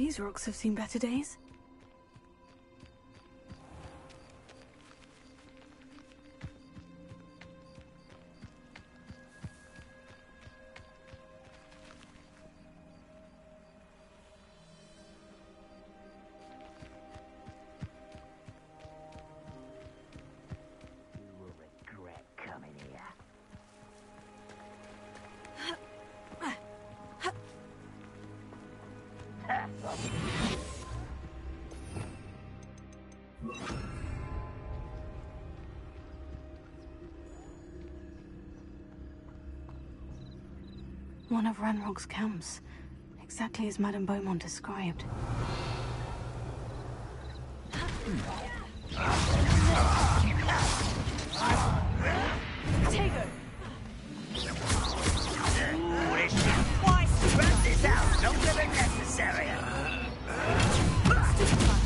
These rocks have seen better days. One of Ranrock's camps, exactly as Madame Beaumont described. Tego! Run this out longer than necessary.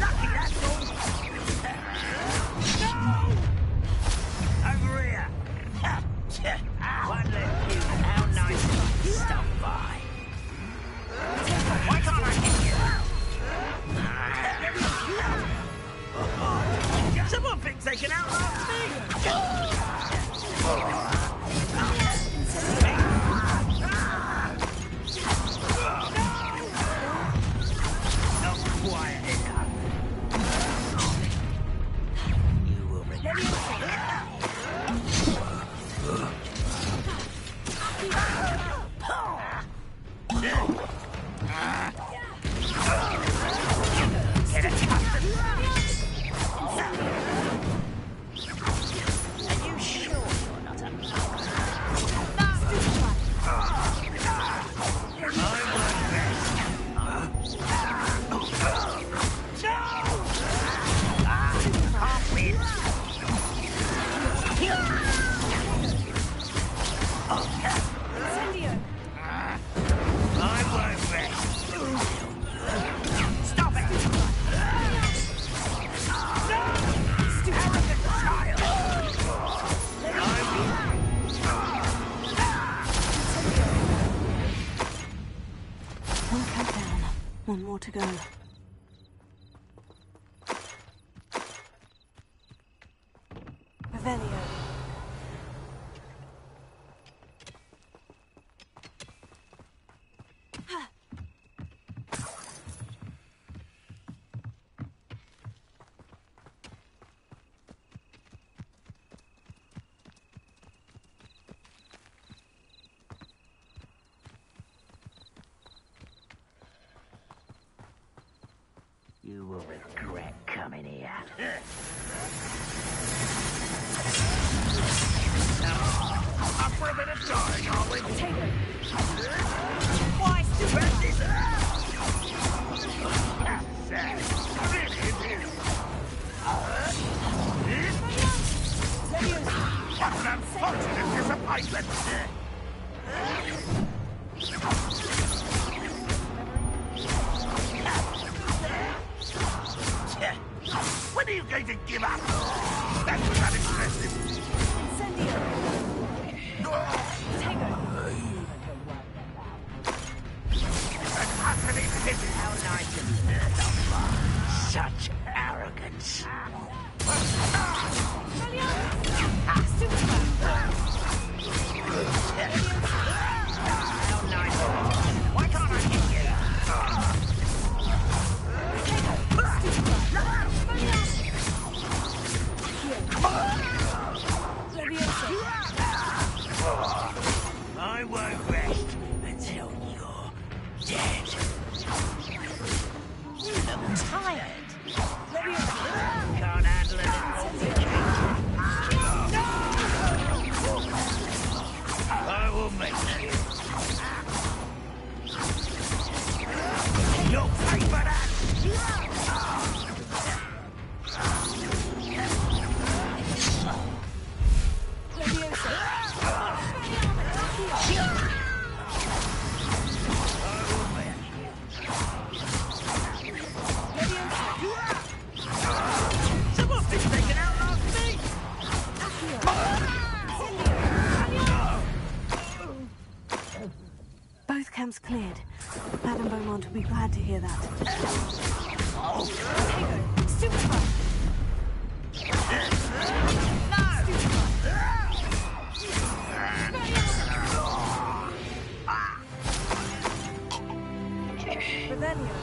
Lucky that's all. No! Over here. One left you. How nice of you to stop by. Why can't I get you? Someone been taken out last week. One more to go. Revelio. You will regret coming here. Up for a bit of dying, are we? Take it. Why, stupid? What an unfortunate disappointment! When are you going to give up? That was unimpressive. Incendio. Tego. An utterly pity. How nice of you. Such arrogance. How nice of you. Why can't I hit you? I won't rest until you're dead. You look tired. Can't handle it anymore. I will make you. You'll pay for that. Both camps cleared. Madame Beaumont will be glad to hear that. Tego, super fast. Revelio.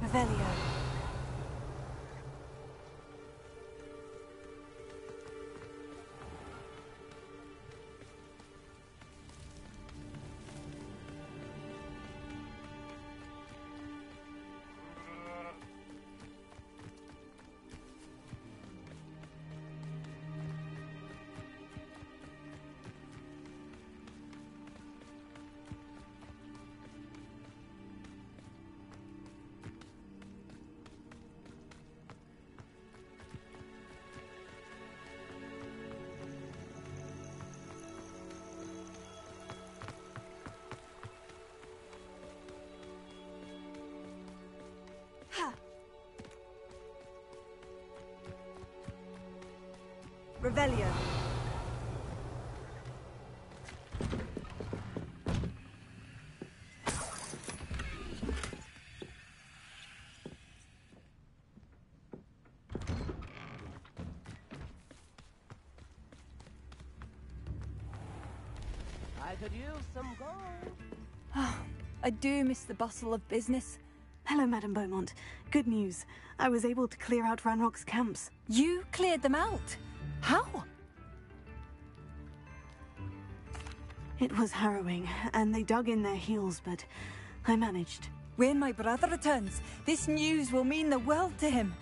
Revelio. Revelio. I could use some gold. I do miss the bustle of business. Hello, Madame Beaumont. Good news. I was able to clear out Ranrock's camps. You cleared them out. How? It was harrowing, and they dug in their heels, but I managed. When my brother returns, this news will mean the world to him.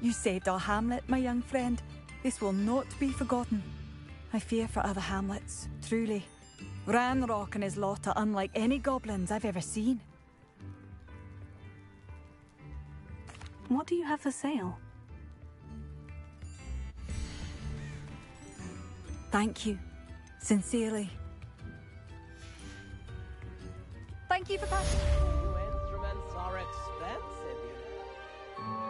You saved our hamlet, my young friend. This will not be forgotten. I fear for other hamlets, truly. Ranrock and his lot are unlike any goblins I've ever seen. What do you have for sale? Thank you. Sincerely. Thank you for passing. New instruments are expensive, you know.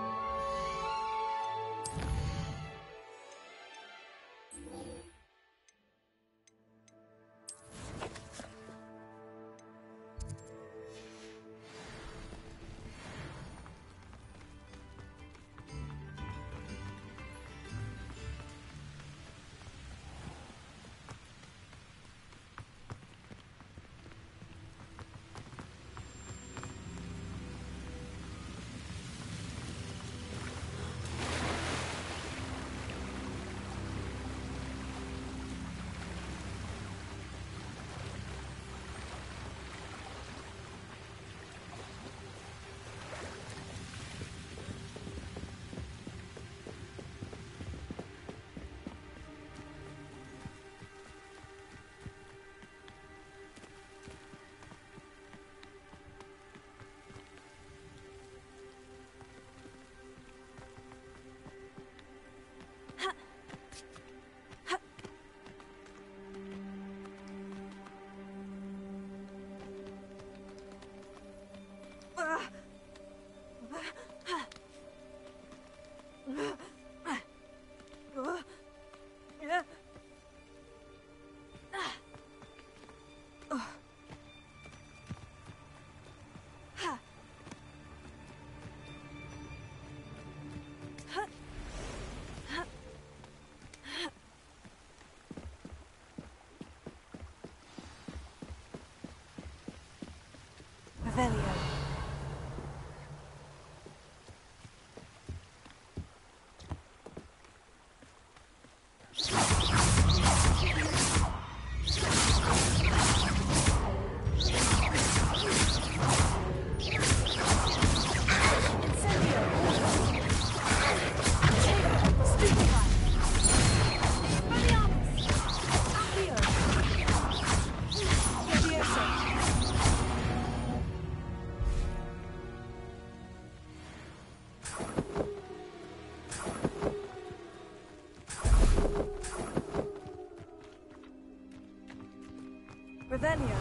Revelio.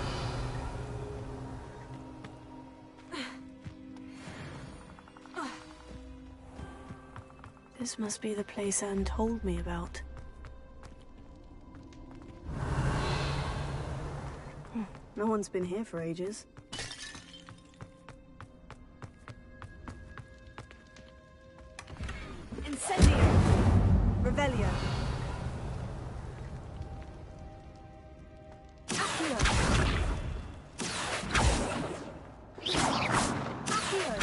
This must be the place Anne told me about. No one's been here for ages. Incendio. Revelio. Accio. Accio.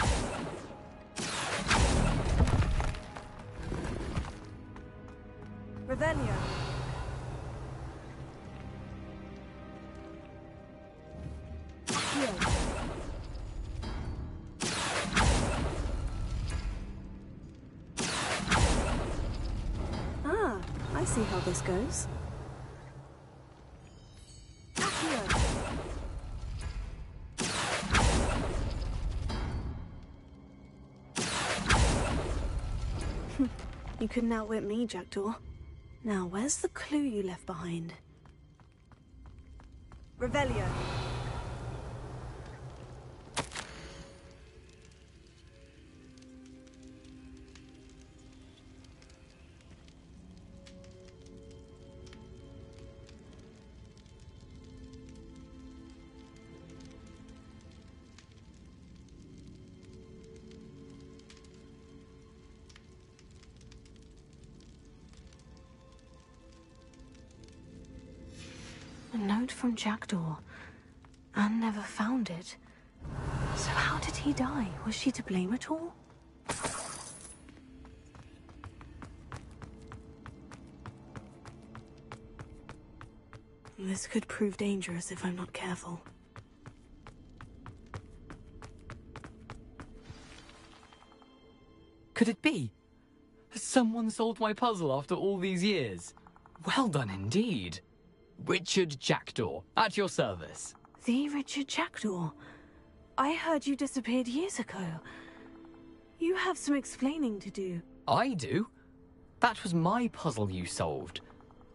Revelio. Accio. Ah, I see how this goes. Accio. You couldn't outwit me, Jackdaw. Now, where's the clue you left behind? Revelio. A note from Jackdaw. Anne never found it. So how did he die? Was she to blame at all? This could prove dangerous if I'm not careful. Could it be? Has someone solved my puzzle after all these years? Well done indeed. Richard Jackdaw, at your service. The Richard Jackdaw? I heard you disappeared years ago. You have some explaining to do. I do? That was my puzzle you solved.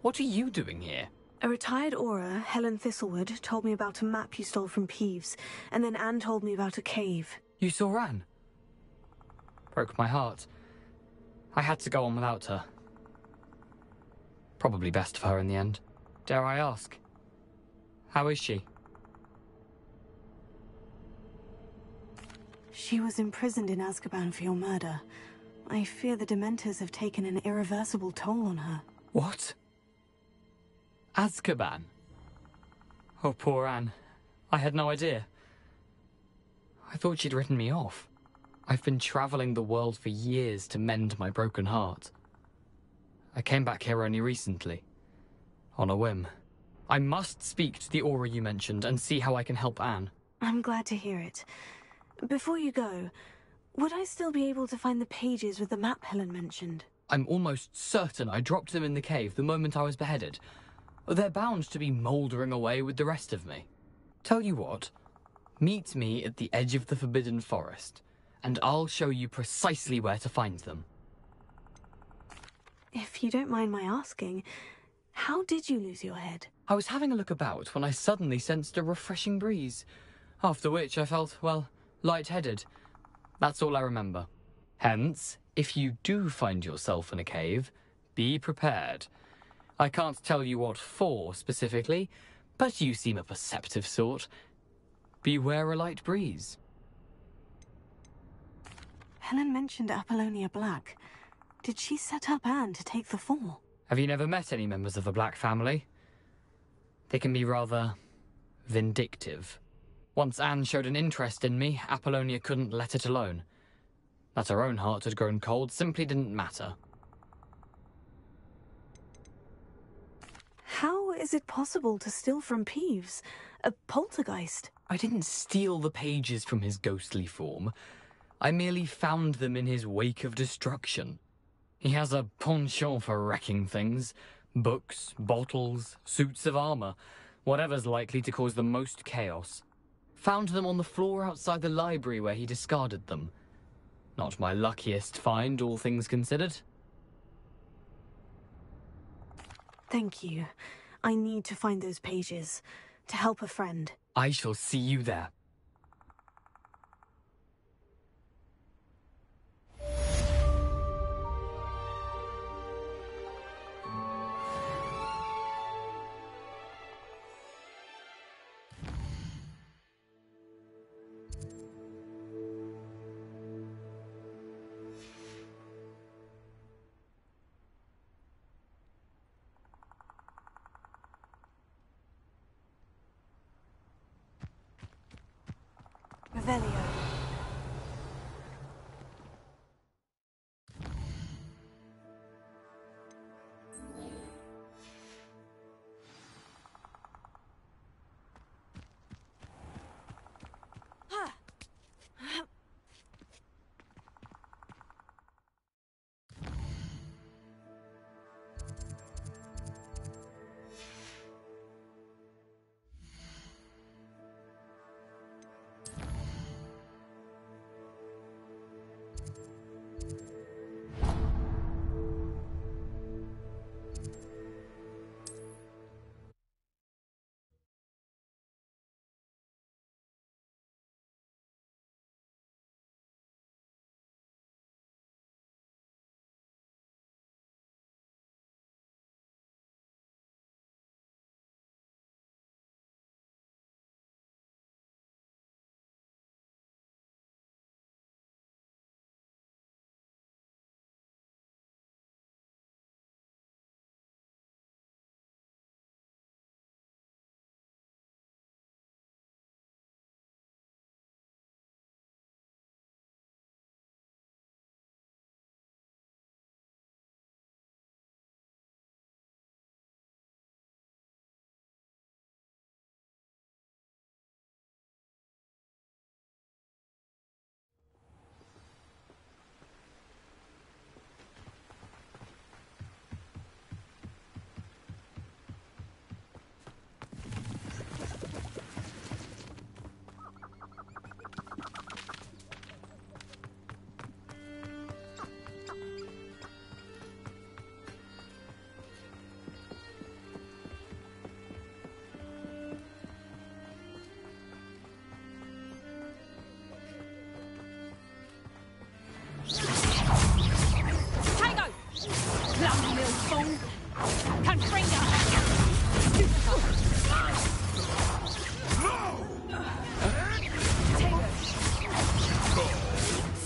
What are you doing here? A retired Aura, Helen Thistlewood, told me about a map you stole from Peeves, and then Anne told me about a cave. You saw Anne? Broke my heart. I had to go on without her. Probably best for her in the end. Dare I ask? How is she? She was imprisoned in Azkaban for your murder. I fear the Dementors have taken an irreversible toll on her. What? Azkaban? Oh, poor Anne. I had no idea. I thought she'd written me off. I've been traveling the world for years to mend my broken heart. I came back here only recently. On a whim. I must speak to the Aura you mentioned and see how I can help Anne. I'm glad to hear it. Before you go, would I still be able to find the pages with the map Helen mentioned? I'm almost certain I dropped them in the cave the moment I was beheaded. They're bound to be mouldering away with the rest of me. Tell you what, meet me at the edge of the Forbidden Forest, and I'll show you precisely where to find them. If you don't mind my asking, how did you lose your head? I was having a look about when I suddenly sensed a refreshing breeze, after which I felt, well, lightheaded. That's all I remember. Hence, if you do find yourself in a cave, be prepared. I can't tell you what for specifically, but you seem a perceptive sort. Beware a light breeze. Helen mentioned Apollonia Black. Did she set up Anne to take the fall? Have you never met any members of the Black family? They can be rather vindictive. Once Anne showed an interest in me, Apollonia couldn't let it alone. That her own heart had grown cold simply didn't matter. How is it possible to steal from Peeves? A poltergeist? I didn't steal the pages from his ghostly form. I merely found them in his wake of destruction. He has a penchant for wrecking things. Books, bottles, suits of armor. Whatever's likely to cause the most chaos. Found them on the floor outside the library where he discarded them. Not my luckiest find, all things considered. Thank you. I need to find those pages. to help a friend. I shall see you there. Revelio.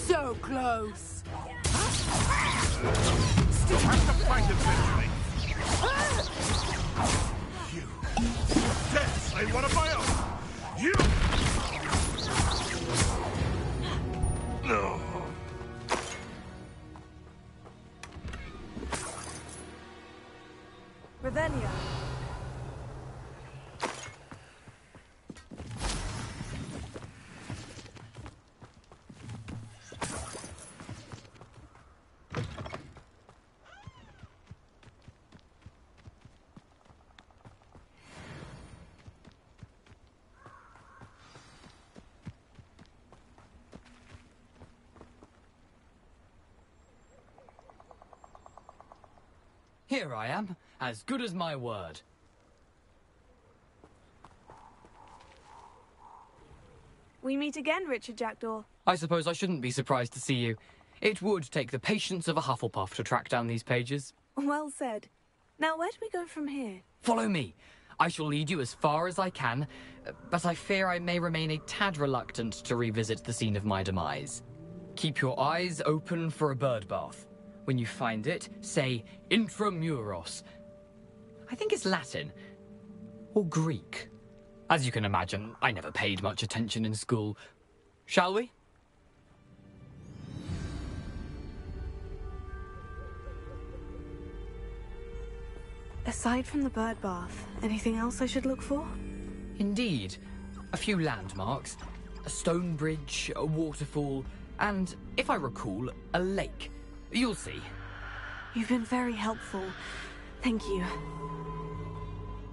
So close. Still have to fight eventually. You. Yes, I want to buy out. You. No. Revelio. Here I am, as good as my word. We meet again, Richard Jackdaw. I suppose I shouldn't be surprised to see you. It would take the patience of a Hufflepuff to track down these pages. Well said. Now, where do we go from here? Follow me. I shall lead you as far as I can, but I fear I may remain a tad reluctant to revisit the scene of my demise. Keep your eyes open for a bird bath. When you find it, say intramuros. I think it's Latin. Or Greek. As you can imagine, I never paid much attention in school. Shall we? Aside from the bird bath, anything else I should look for? Indeed. A few landmarks. A stone bridge, a waterfall, and, if I recall, a lake. You'll see. You've been very helpful. Thank you.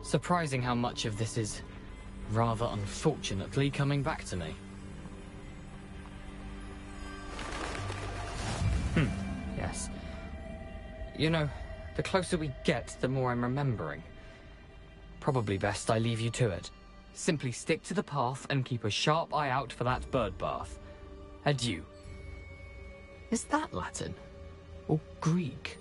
Surprising how much of this is, rather unfortunately, coming back to me. Yes. You know, the closer we get, the more I'm remembering. Probably best I leave you to it. Simply stick to the path and keep a sharp eye out for that bird bath. Adieu. Is that Latin? Or Greek?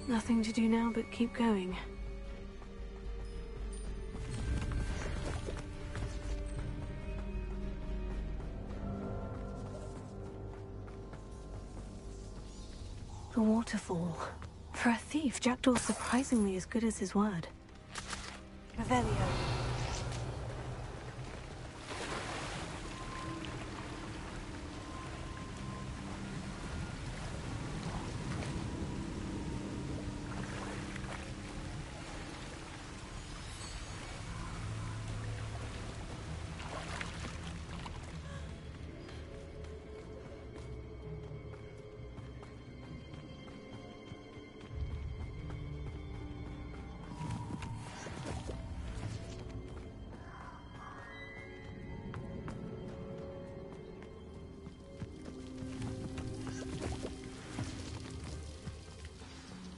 Nothing to do now but keep going. The waterfall. For a thief, Jackdaw's surprisingly as good as his word. Revelio.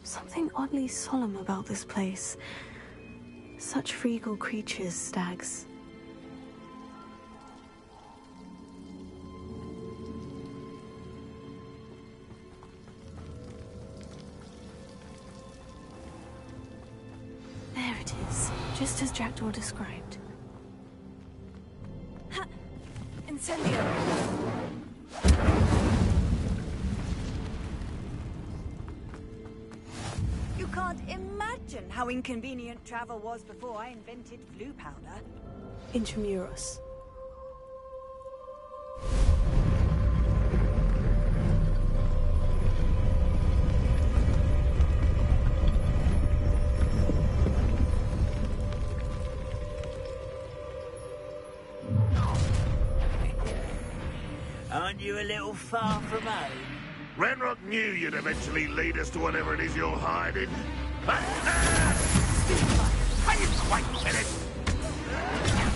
Something oddly solemn about this place. Such regal creatures, stags. There it is, just as Jackdaw described. Ha! Incendio! You can't imagine how inconvenient travel was before I invented blue powder. Intramuros. Aren't you a little far from home? Renrock knew you'd eventually lead us to whatever it is you're hiding. But... Are you quite finished?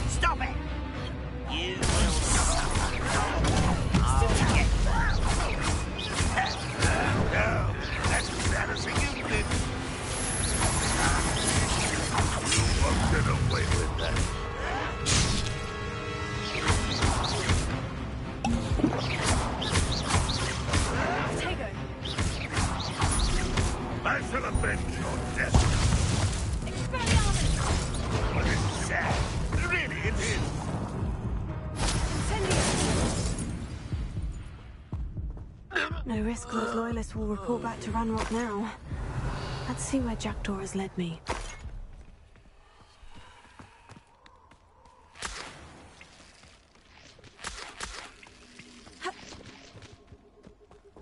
Stop it! You will suffer. I'll get No, that's embarrassing, isn't it? You won't get away with that. I shall avenge your death. But it's sad. Really, it is. No risk those loyalists will report back to Ranrock now. Let's see where Jackdaw has led me.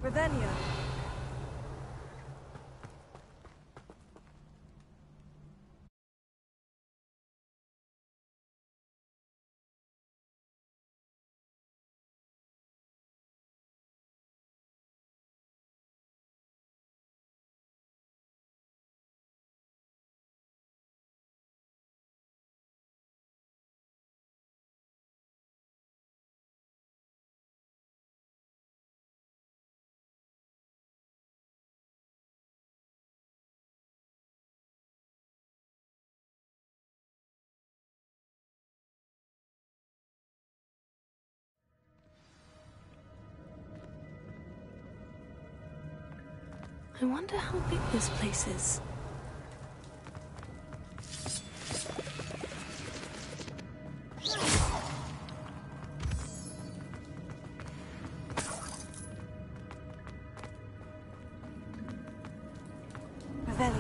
Revelio. I wonder how big this place is. Revelio.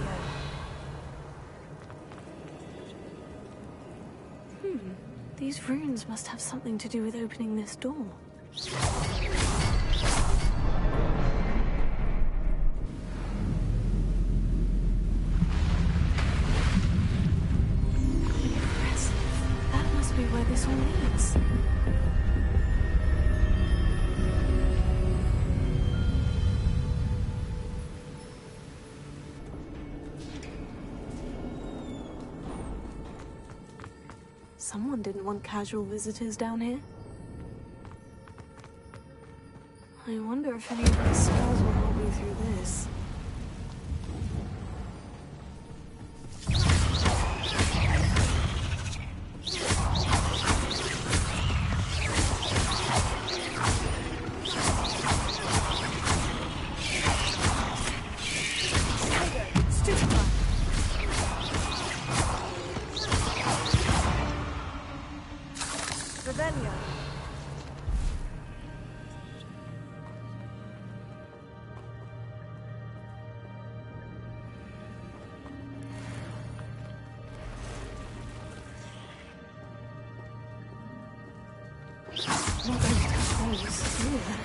These runes must have something to do with opening this door. That must be where this all leads. Someone didn't want casual visitors down here. I wonder if any of these spells will help me way through this. Not going to touch those, either.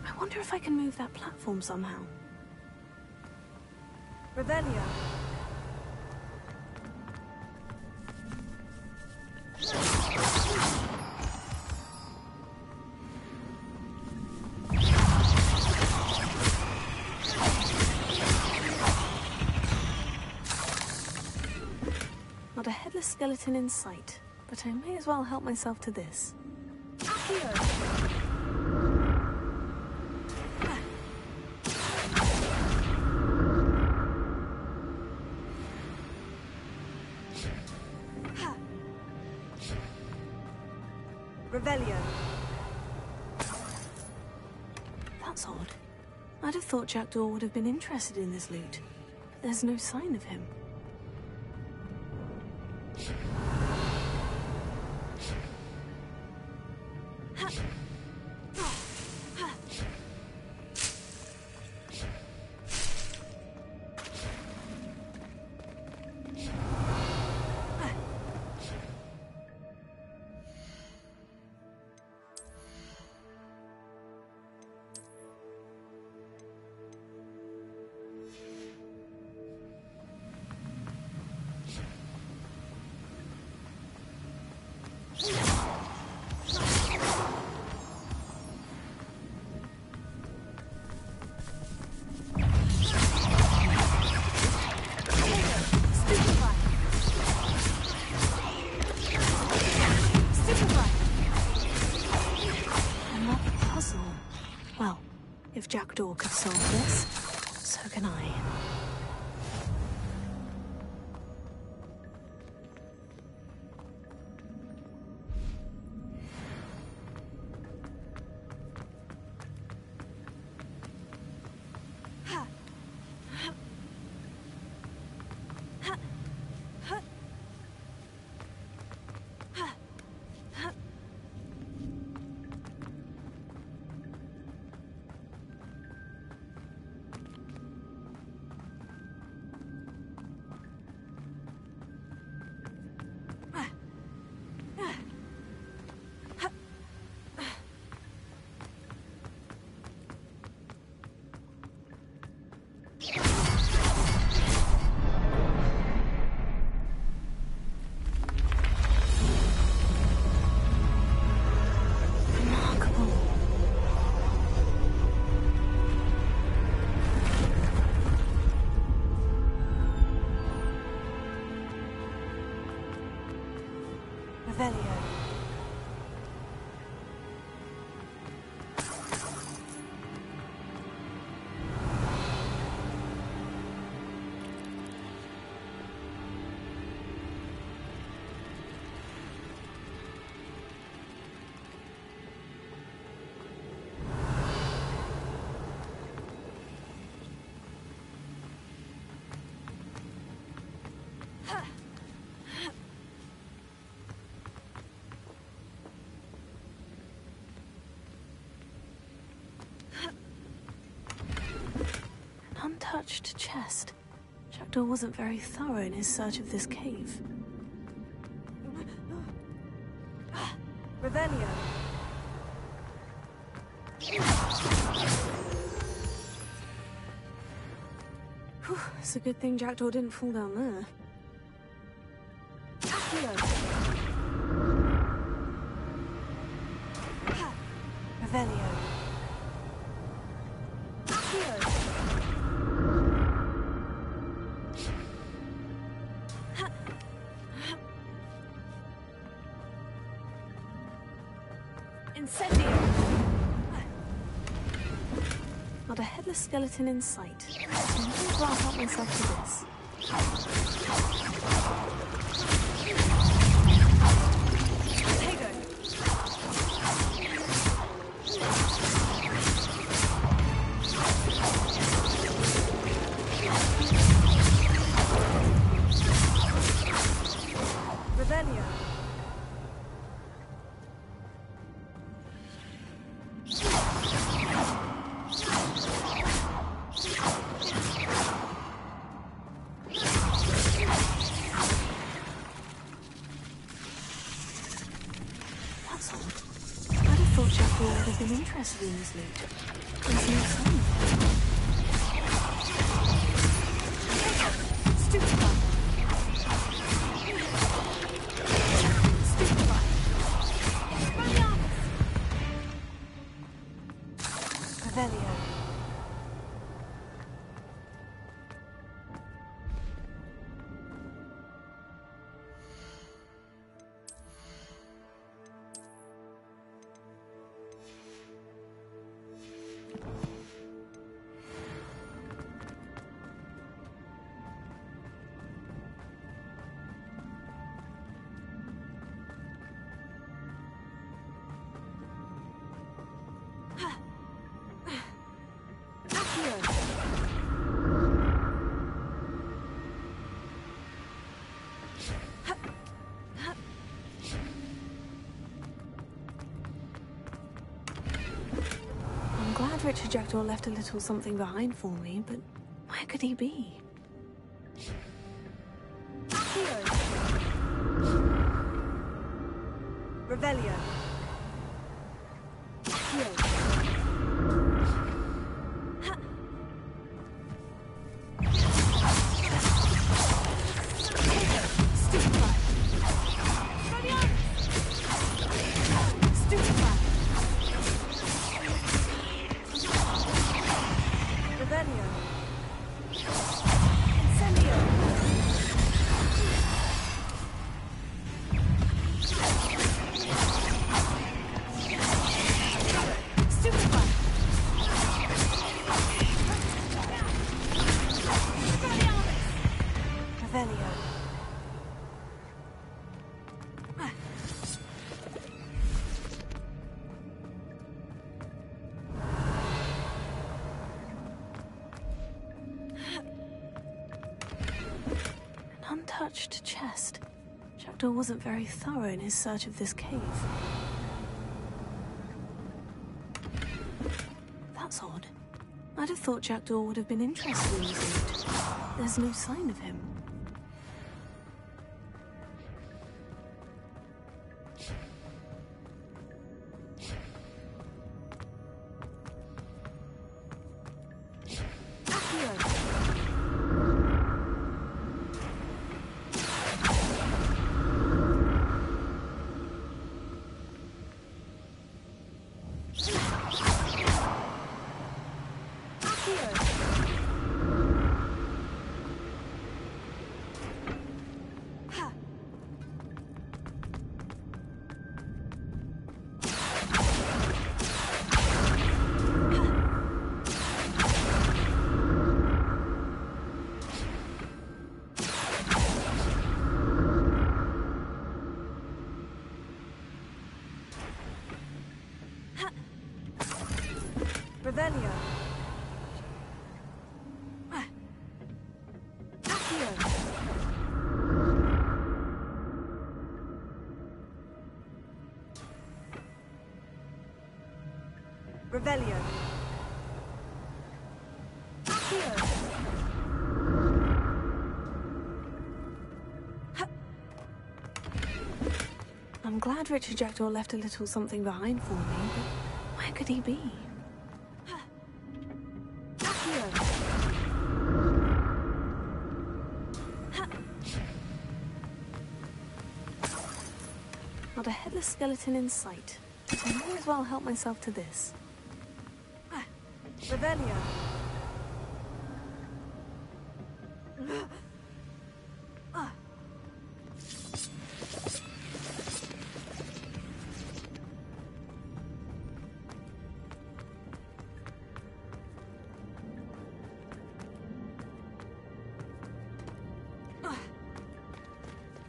I wonder if I can move that platform somehow. Revelio. Not a headless skeleton in sight, but I may as well help myself to this. Here. Revelio. That's odd. I'd have thought Jackdaw would have been interested in this loot. There's no sign of him. If Jackdaw could solve this, so can I. untouched chest. Jackdaw wasn't very thorough in his search of this cave. Revelio. Whew, it's a good thing Jackdaw didn't fall down there. Accio. Revelio. Accio. Incendio! Not a headless skeleton in sight. I'm gonna glass help myself to this. Tego. Revelio. That's odd. I'd have thought Jackdaw would have been interested in this loot. There's no sign of it. Stupefy. Stupefy. Revelio. I'm glad Richard Jackdaw left a little something behind for me, but where could he be? Revelio. An untouched chest. Jackdaw wasn't very thorough in his search of this cave. That's odd. I'd have thought Jackdaw would have been interested in this loot. There's no sign of him. Revelio. Revelio. I'm glad Richard Jackdaw left a little something behind for me, but where could he be? Not a headless skeleton in sight. I might as well help myself to this. Revelio.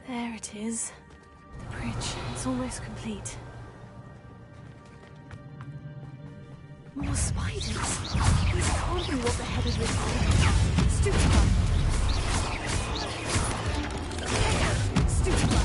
There it is. The bridge. It's almost complete. More spiders. These can't be what the head is required. Stupefy. Stupefy.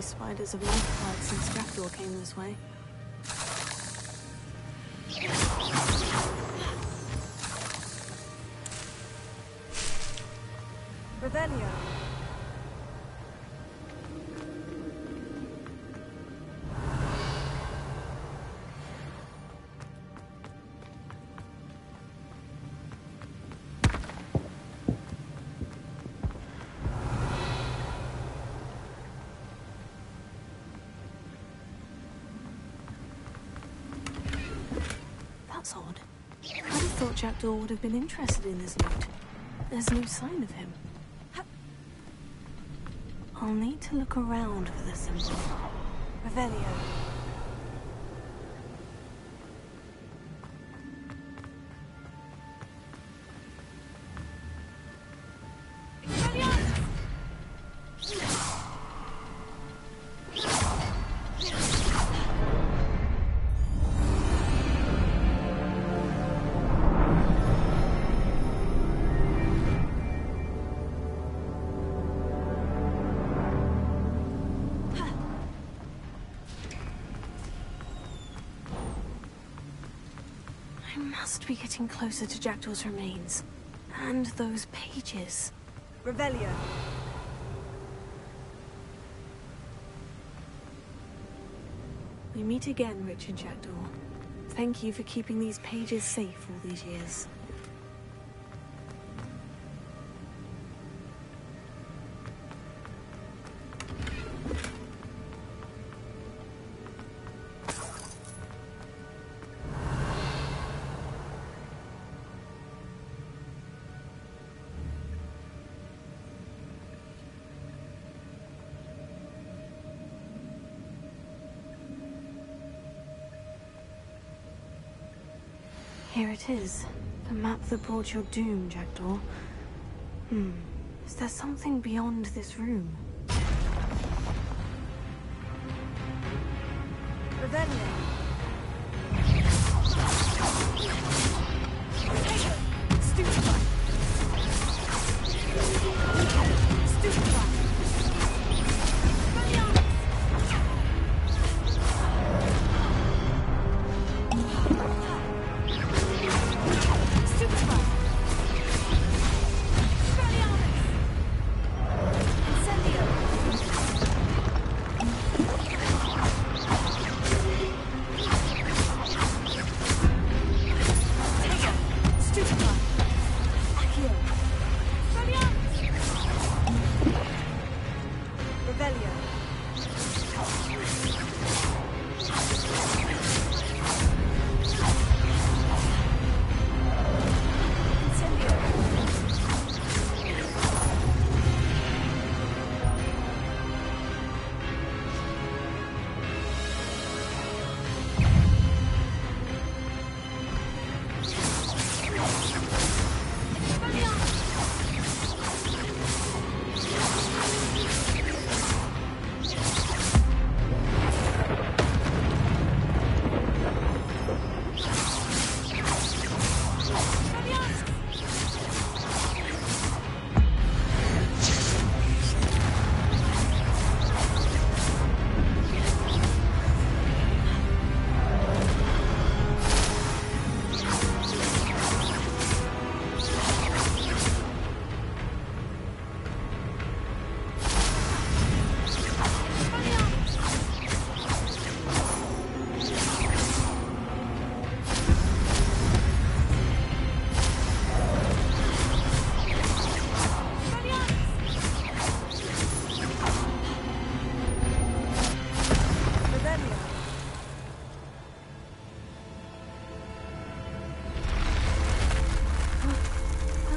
Spiders have multiplied since Jackdaw came this way. Revelio. That's odd. I'd have thought Jackdaw would have been interested in this note. There's no sign of him. I'll need to look around for the symbol. Revelio. I must be getting closer to Jackdaw's remains. And those pages. Revelio. We meet again, Richard Jackdaw. Thank you for keeping these pages safe all these years. Here it is. The map that brought your doom, Jackdaw. Is there something beyond this room? Revelio. Stupefy. Stupefy.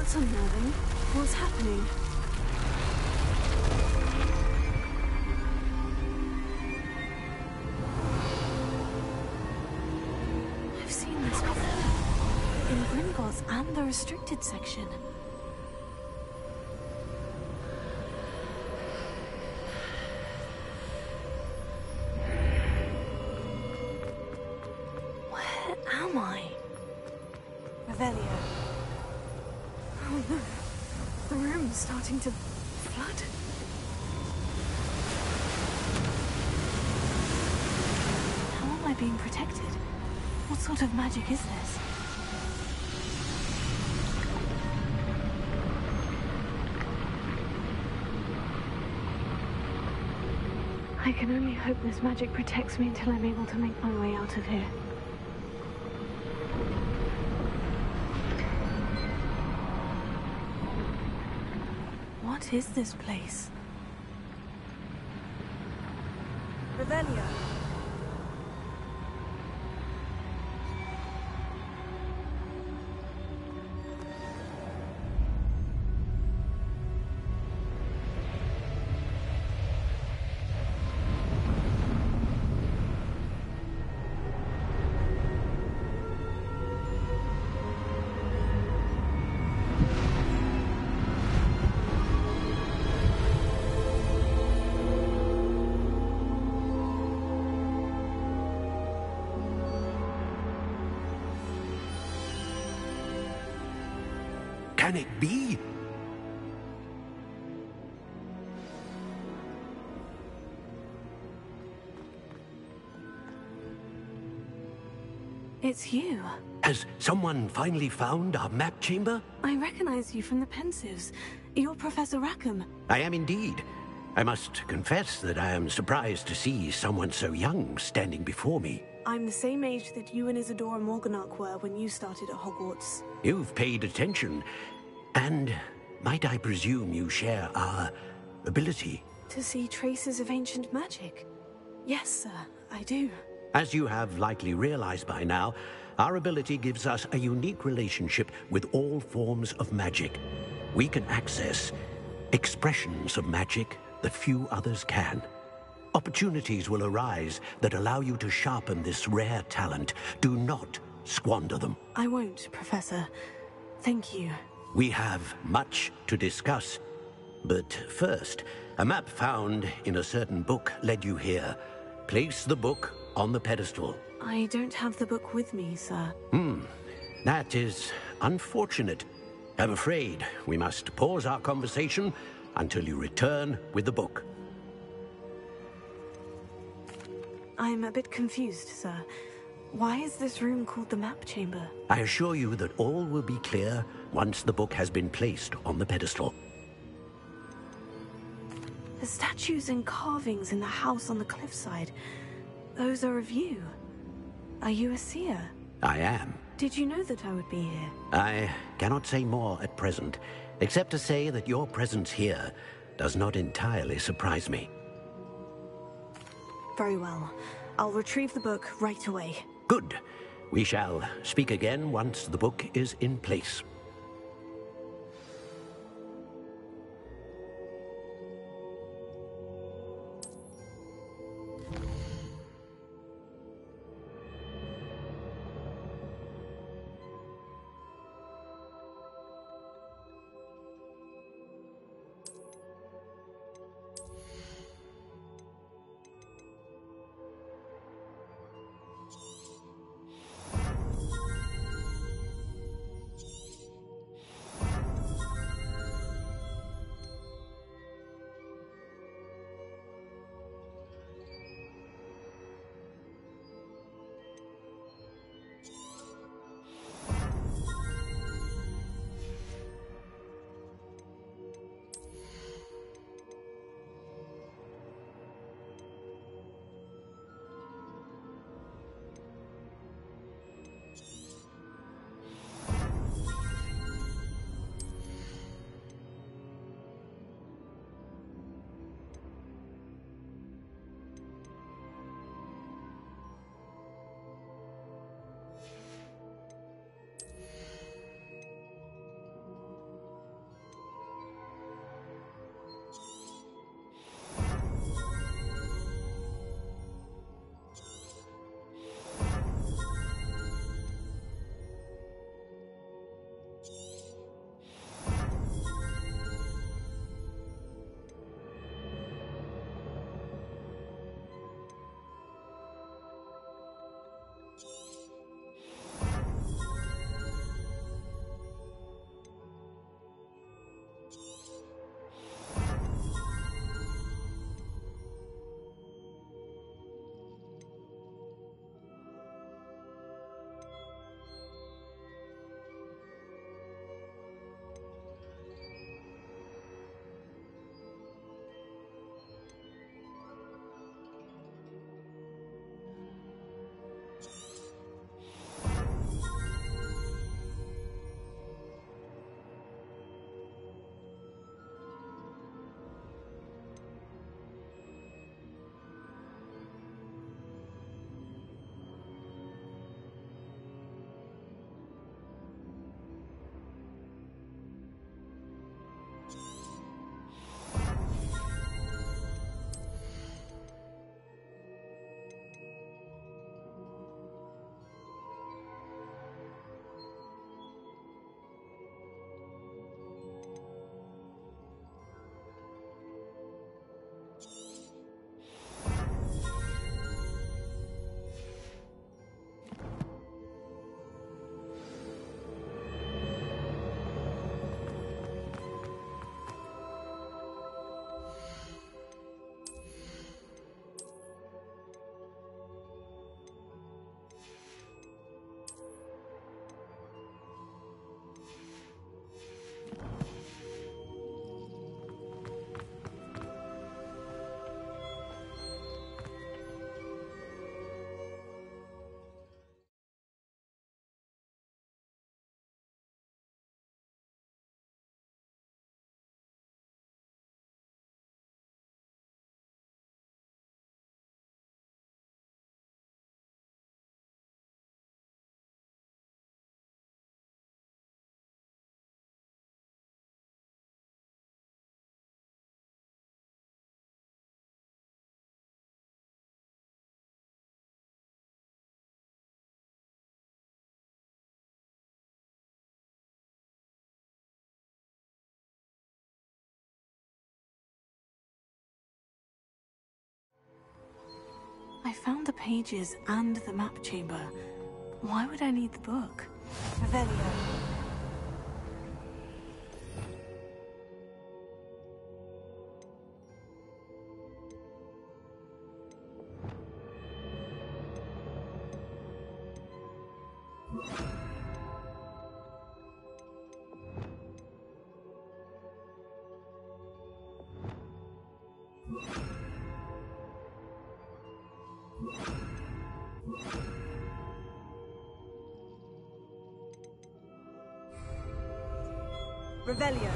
That's unnerving. What's happening? I've seen this before. In Gringotts and the restricted section. Where am I? Revelio. Oh no. The room's starting to flood. How am I being protected? What sort of magic is this? I can only hope this magic protects me until I'm able to make my way out of here. What is this place? Revelio. Can it be? It's you. Has someone finally found our map chamber? I recognize you from the Pensives. You're Professor Rackham. I am indeed. I must confess that I am surprised to see someone so young standing before me. I'm the same age that you and Isadora Morganach were when you started at Hogwarts. You've paid attention. And might I presume you share our ability? To see traces of ancient magic? Yes, sir, I do. As you have likely realized by now, our ability gives us a unique relationship with all forms of magic. We can access expressions of magic that few others can. Opportunities will arise that allow you to sharpen this rare talent. Do not squander them. I won't, Professor. Thank you. We have much to discuss. But first, a map found in a certain book led you here. Place the book on the pedestal. I don't have the book with me, sir. That is unfortunate. I'm afraid we must pause our conversation until you return with the book. I'm a bit confused, sir. Why is this room called the map chamber? I assure you that all will be clear once the book has been placed on the pedestal. The statues and carvings in the house on the cliffside, those are of you. Are you a seer? I am. Did you know that I would be here? I cannot say more at present, except to say that your presence here does not entirely surprise me. Very well. I'll retrieve the book right away. Good. We shall speak again once the book is in place. I found the pages and the map chamber. Why would I need the book? Revelio. Revelio.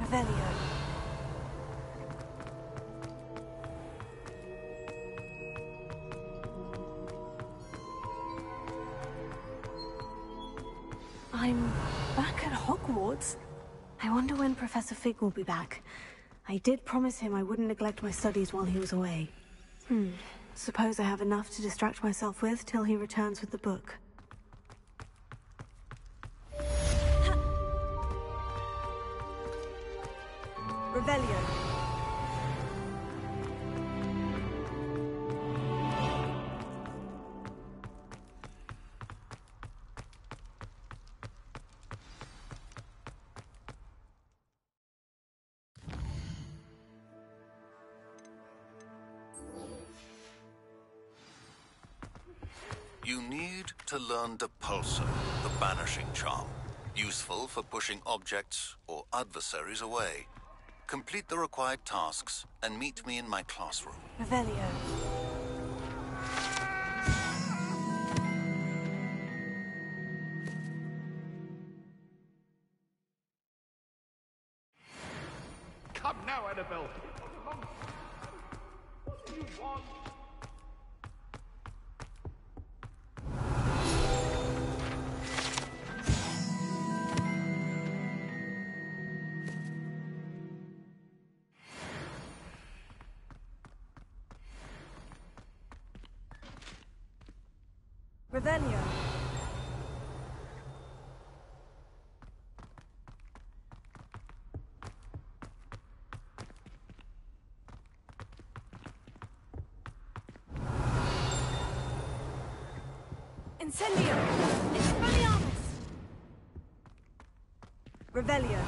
Revelio. I'm back at Hogwarts. I wonder when Professor Fig will be back. I did promise him I wouldn't neglect my studies while he was away. Suppose I have enough to distract myself with till he returns with the book. Revelio. You need to learn Depulsor, the banishing charm. Useful for pushing objects or adversaries away. Complete the required tasks and meet me in my classroom. Revelio. Come now, Annabelle. What do you want? Revelio. Incendio! Expelliarmus! Revelio.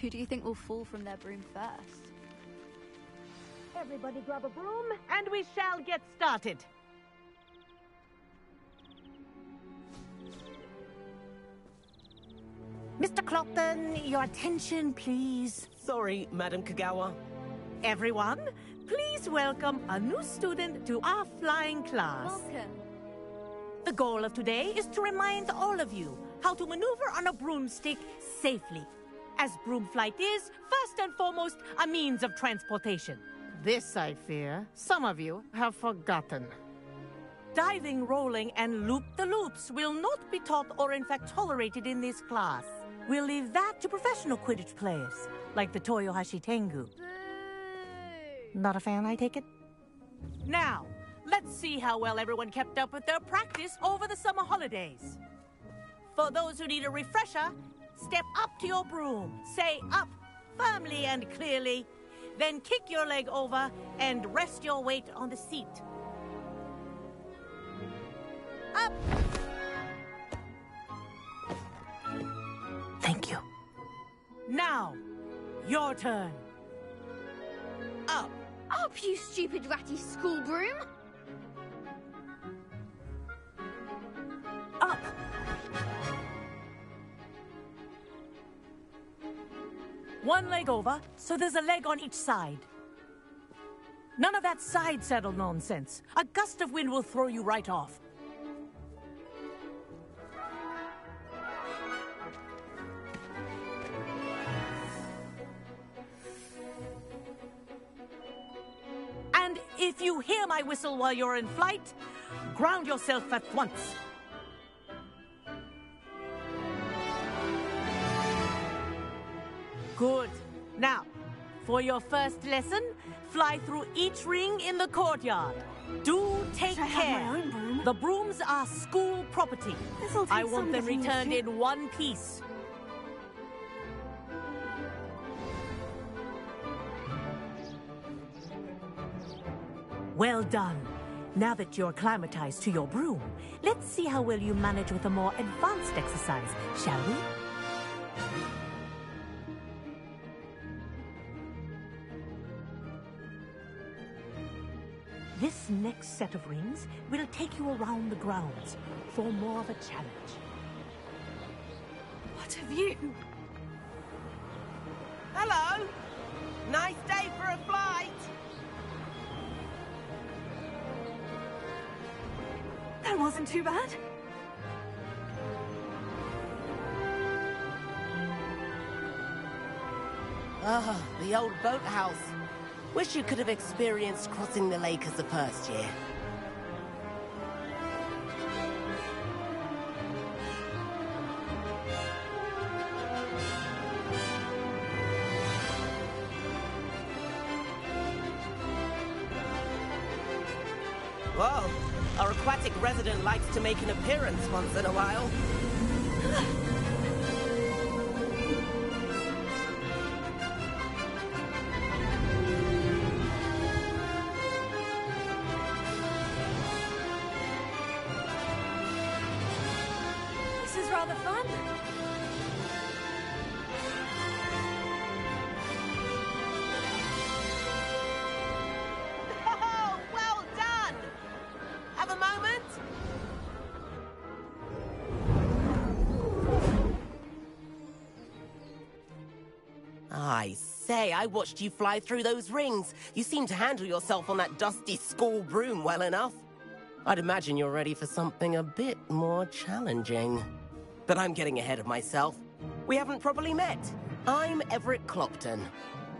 Who do you think will fall from their broom first? Everybody grab a broom, and we shall get started. Mr. Clopton, your attention, please. Sorry, Madam Kagawa. Everyone, please welcome a new student to our flying class. Welcome. The goal of today is to remind all of you how to maneuver on a broomstick safely, as broom flight is, first and foremost, a means of transportation. This, I fear, some of you have forgotten. Diving, rolling, and loop-the-loops will not be taught or in fact tolerated in this class. We'll leave that to professional Quidditch players, like the Toyohashi Tengu. Boo! Not a fan, I take it? Now, let's see how well everyone kept up with their practice over the summer holidays. For those who need a refresher, step up to your broom, say up firmly and clearly, then kick your leg over and rest your weight on the seat. Up! Thank you. Now, your turn. Up. Up, you stupid ratty school broom! Up. One leg over, so there's a leg on each side. None of that side saddle nonsense. A gust of wind will throw you right off. And if you hear my whistle while you're in flight, ground yourself at once. Good. Now, for your first lesson, fly through each ring in the courtyard. Do take Should I care. have my own broom? The brooms are school property. This'll take I want some them getting returned used to. in one piece. Well done. Now that you're acclimatized to your broom, let's see how well you manage with a more advanced exercise, shall we? This next set of rings will take you around the grounds for more of a challenge. What have you? Hello! Nice day for a flight! That wasn't too bad. Ah, the old boathouse. Wish you could have experienced crossing the lake as a first year. Whoa, our aquatic resident likes to make an appearance once in a while. This is rather fun. Oh, well done! Have a moment? I say, I watched you fly through those rings. You seem to handle yourself on that dusty school broom well enough. I'd imagine you're ready for something a bit more challenging. But I'm getting ahead of myself. We haven't properly met. I'm Everett Clopton.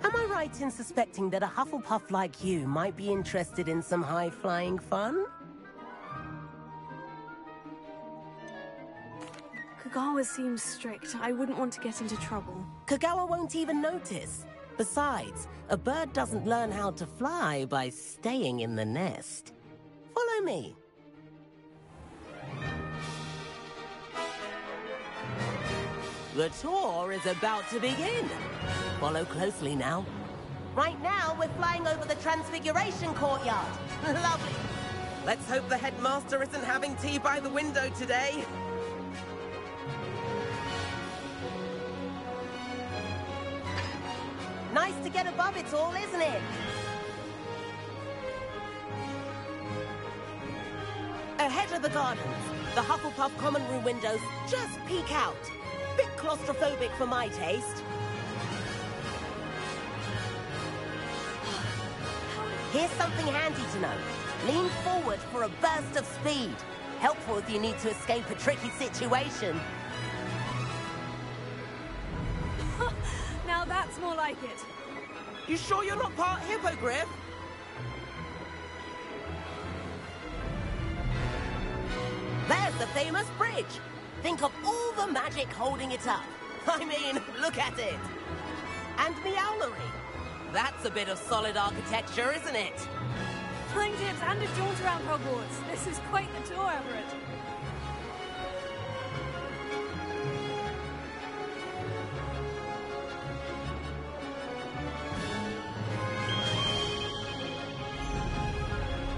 Am I right in suspecting that a Hufflepuff like you might be interested in some high-flying fun? Kagawa seems strict. I wouldn't want to get into trouble. Kagawa won't even notice. Besides, a bird doesn't learn how to fly by staying in the nest. Follow me. The tour is about to begin. Follow closely now. Right now, we're flying over the Transfiguration Courtyard. Lovely. Let's hope the headmaster isn't having tea by the window today. nice to get above it all, isn't it? Ahead of the gardens, the Hufflepuff common room windows just peek out. Bit claustrophobic for my taste. Here's something handy to know. Lean forward for a burst of speed. Helpful if you need to escape a tricky situation. Now that's more like it. You sure you're not part hippogriff? There's the famous bridge. Think of all the magic holding it up. I mean, look at it. And Meowlery. That's a bit of solid architecture, isn't it? Flying tips and a jaunt around Hogwarts. This is quite the tour, Everett.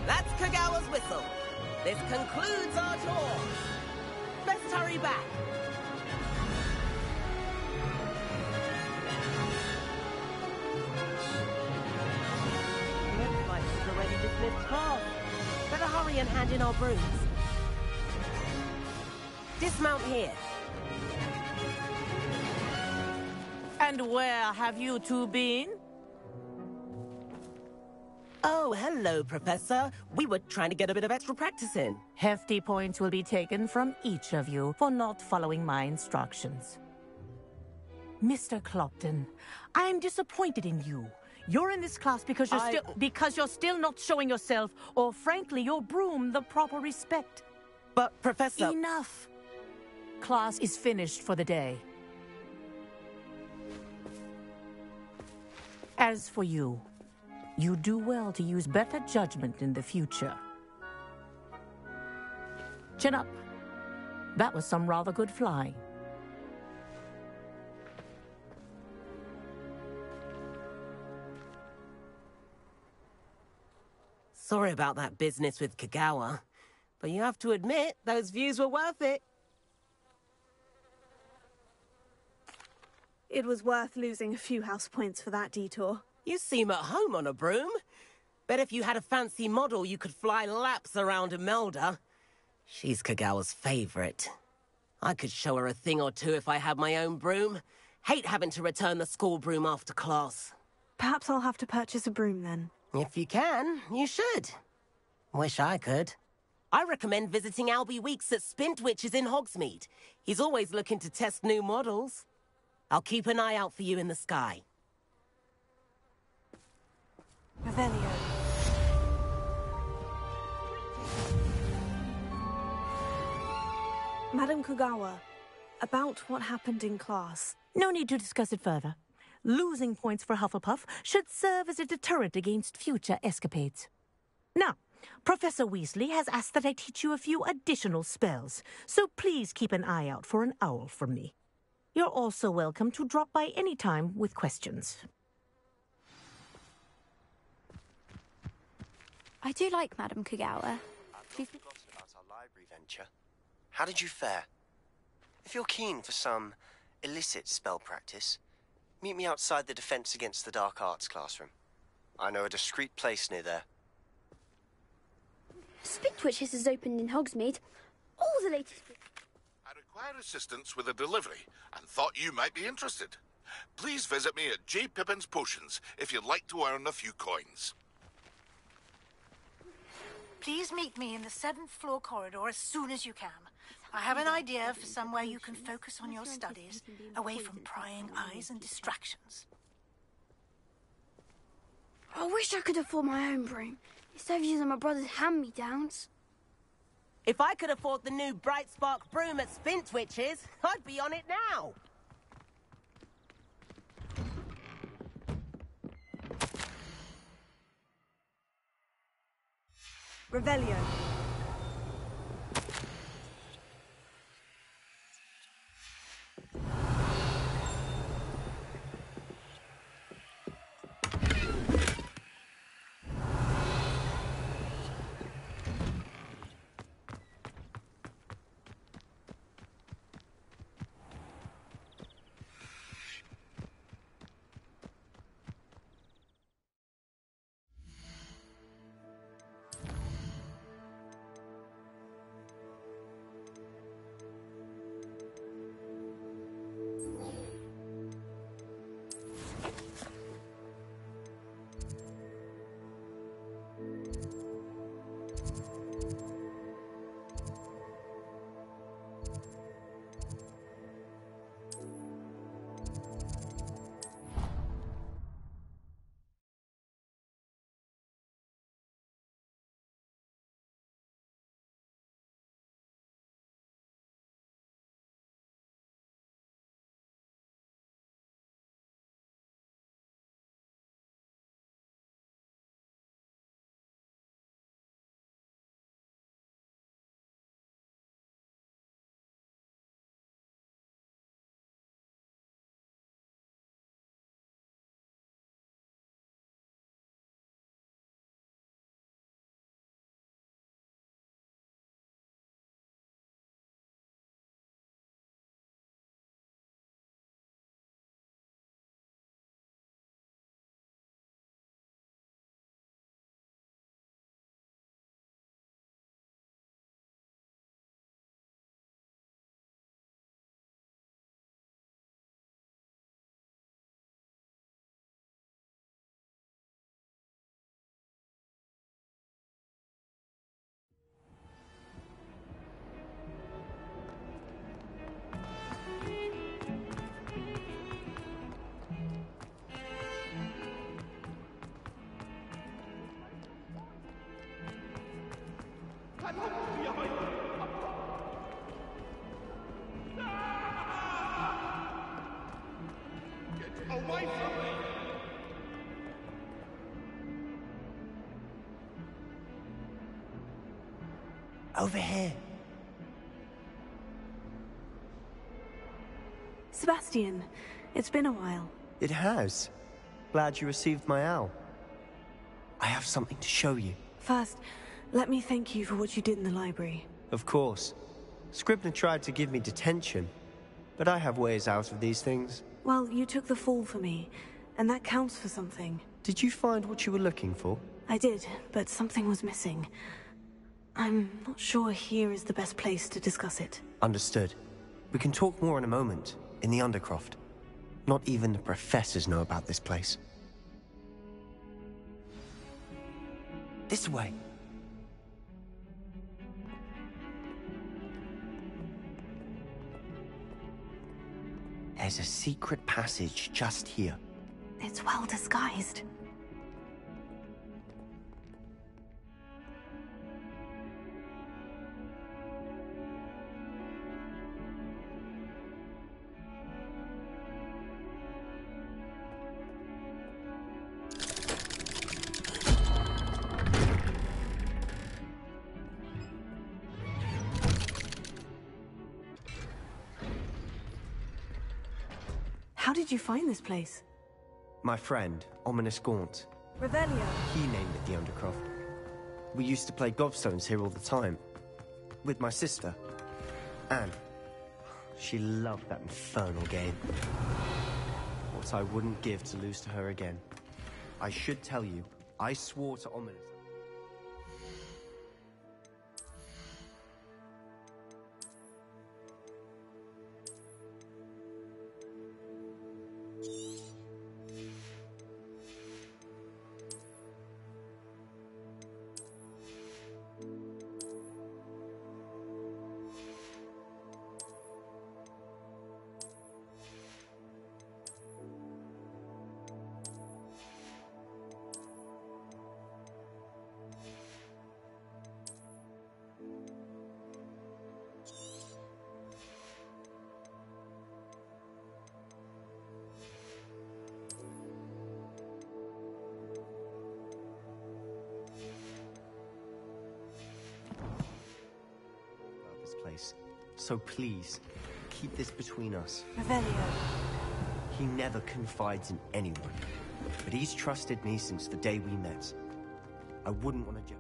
That's Kagawa's whistle. This concludes our tour. Let's hurry back. Looks like we've already dismissed class. Better hurry and hand in our brooms. Dismount here. And where have you two been? Oh, hello, Professor. We were trying to get a bit of extra practice in. Hefty points will be taken from each of you for not following my instructions. Mr. Clopton, I'm disappointed in you. You're in this class because you're still not showing yourself, or frankly, your broom, the proper respect. But, Professor... Enough. Class is finished for the day. As for you, you do well to use better judgment in the future. Chin up. That was some rather good flying. Sorry about that business with Kagawa, but you have to admit, those views were worth it. It was worth losing a few house points for that detour. You seem at home on a broom. Bet if you had a fancy model, you could fly laps around Imelda. She's Kagawa's favorite. I could show her a thing or two if I had my own broom. Hate having to return the school broom after class. Perhaps I'll have to purchase a broom then. If you can, you should. Wish I could. I recommend visiting Albie Weeks at Spintwitches in Hogsmeade. He's always looking to test new models. I'll keep an eye out for you in the sky. Revelio. Madam Kagawa, about what happened in class. No need to discuss it further. Losing points for Hufflepuff should serve as a deterrent against future escapades. Now, Professor Weasley has asked that I teach you a few additional spells, so please keep an eye out for an owl from me. You're also welcome to drop by any time with questions. I do like Madam Kagawa. I've not forgotten about our library venture. How did you fare? If you're keen for some illicit spell practice, meet me outside the Defense Against the Dark Arts classroom. I know a discreet place near there. Spintwitches has opened in Hogsmeade. All the latest... I require assistance with a delivery and thought you might be interested. Please visit me at J. Pippin's Potions if you'd like to earn a few coins. Please meet me in the 7th floor corridor as soon as you can. I have an idea for somewhere you can focus on your studies, away from prying eyes and distractions. I wish I could afford my own broom, instead of using my brother's hand-me-downs. If I could afford the new Bright Spark broom at Spintwitches, I'd be on it now. Revelio. Away from me! Over here. Sebastian, it's been a while. It has. Glad you received my owl. I have something to show you. First, let me thank you for what you did in the library. Of course. Scribner tried to give me detention, but I have ways out of these things. Well, you took the fall for me, and that counts for something. Did you find what you were looking for? I did, but something was missing. I'm not sure here is the best place to discuss it. Understood. We can talk more in a moment, in the Undercroft. Not even the professors know about this place. This way. There's a secret passage just here. It's well disguised. How did you find this place? My friend, Ominous Gaunt. Revelio. He named it the Undercroft. We used to play gobstones here all the time. With my sister, Anne. She loved that infernal game. What I wouldn't give to lose to her again. I should tell you, I swore to Ominous. Place. So please, keep this between us. Revelio. He never confides in anyone, but he's trusted me since the day we met. I wouldn't want to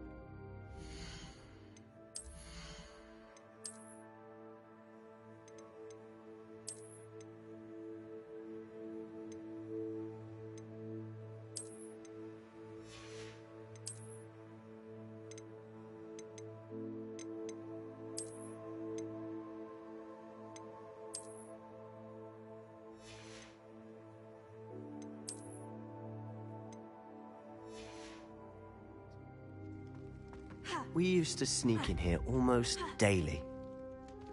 We used to sneak in here almost daily.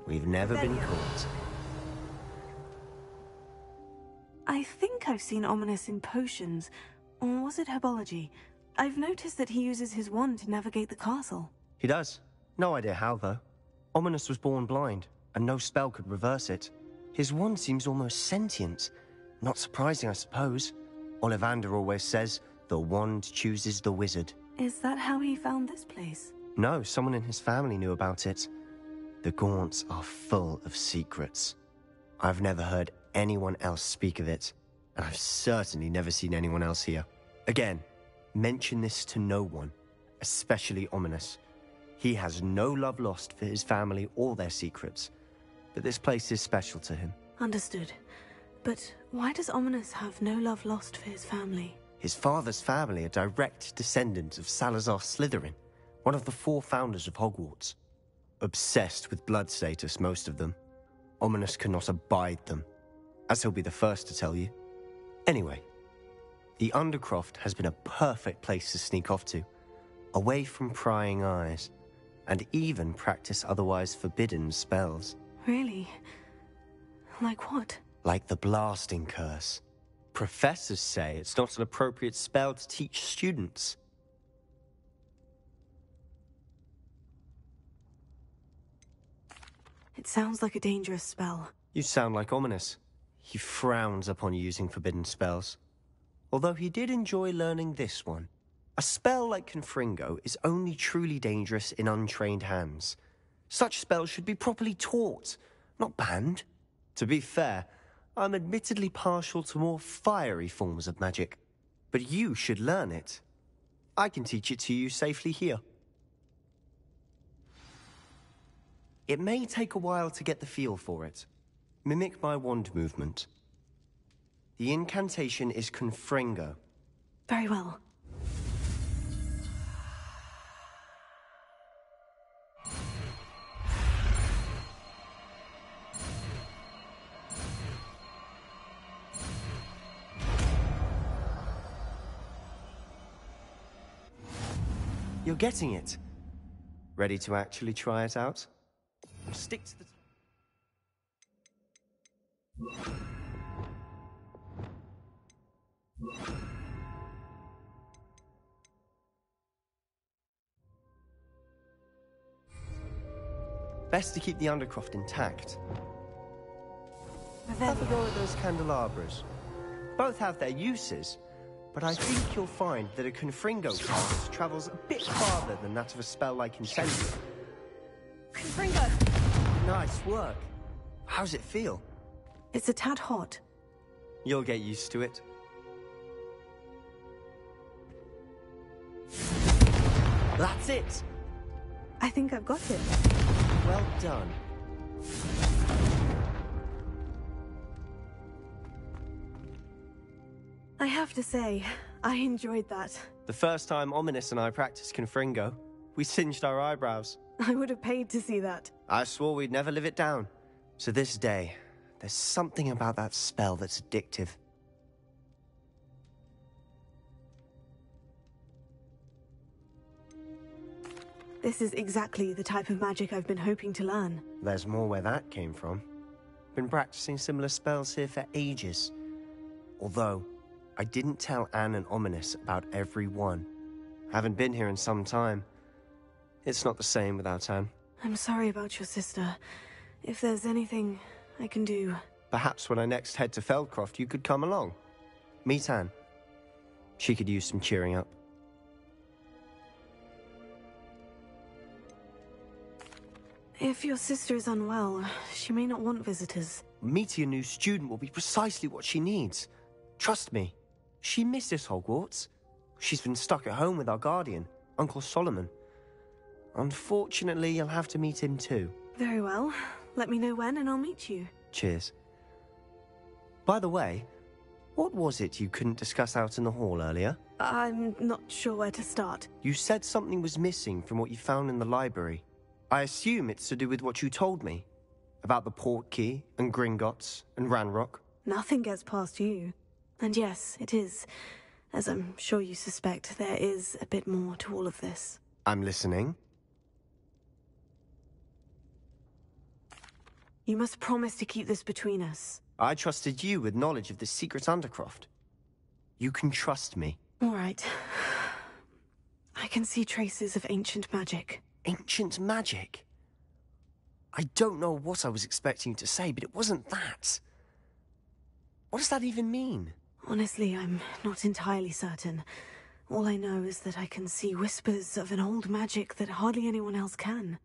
We've never been caught. I think I've seen Ominous in potions. Or was it herbology? I've noticed that he uses his wand to navigate the castle. He does. No idea how, though. Ominous was born blind, and no spell could reverse it. His wand seems almost sentient. Not surprising, I suppose. Ollivander always says, the wand chooses the wizard. Is that how he found this place? No, someone in his family knew about it. The Gaunts are full of secrets. I've never heard anyone else speak of it, and I've certainly never seen anyone else here. Again, mention this to no one, especially Ominous. He has no love lost for his family or their secrets, but this place is special to him. Understood. But why does Ominous have no love lost for his family? His father's family are direct descendants of Salazar Slytherin, one of the 4 founders of Hogwarts. Obsessed with blood status, most of them. Ominous cannot abide them, as he'll be the first to tell you. Anyway, the Undercroft has been a perfect place to sneak off to, away from prying eyes, and even practice otherwise forbidden spells. Really? Like what? Like the blasting curse. Professors say it's not an appropriate spell to teach students. It sounds like a dangerous spell. You sound like Ominous. He frowns upon using forbidden spells. Although he did enjoy learning this one. A spell like Confringo is only truly dangerous in untrained hands. Such spells should be properly taught, not banned. To be fair, I'm admittedly partial to more fiery forms of magic. But you should learn it. I can teach it to you safely here. It may take a while to get the feel for it. Mimic my wand movement. The incantation is Confringo. Very well. You're getting it. Ready to actually try it out? Stick to the... Best to keep the Undercroft intact. Have a go at those candelabras. Both have their uses, but I think you'll find that a Confringo cast travels a bit farther than that of a spell like Incendio. Confringo! Nice work. How's it feel? It's a tad hot. You'll get used to it. That's it! I think I've got it. Well done. I have to say, I enjoyed that. The first time Ominous and I practiced Confringo, we singed our eyebrows. I would have paid to see that. I swore we'd never live it down. To this day, there's something about that spell that's addictive. This is exactly the type of magic I've been hoping to learn. There's more where that came from. Been practicing similar spells here for ages. Although, I didn't tell Anne and Ominous about every one. Haven't been here in some time. It's not the same without Anne. I'm sorry about your sister. If there's anything I can do... Perhaps when I next head to Feldcroft, you could come along. Meet Anne. She could use some cheering up. If your sister is unwell, she may not want visitors. Meeting a new student will be precisely what she needs. Trust me. She misses Hogwarts. She's been stuck at home with our guardian, Uncle Solomon. Unfortunately, you'll have to meet him too. Very well. Let me know when and I'll meet you. Cheers. By the way, what was it you couldn't discuss out in the hall earlier? I'm not sure where to start. You said something was missing from what you found in the library. I assume it's to do with what you told me. About the Portkey, and Gringotts, and Ranrock. Nothing gets past you. And yes, it is. As I'm sure you suspect, there is a bit more to all of this. I'm listening. You must promise to keep this between us. I trusted you with knowledge of the secret Undercroft. You can trust me. All right. I can see traces of ancient magic. Ancient magic? I don't know what I was expecting you to say, but it wasn't that. What does that even mean? Honestly, I'm not entirely certain. All I know is that I can see whispers of an old magic that hardly anyone else can.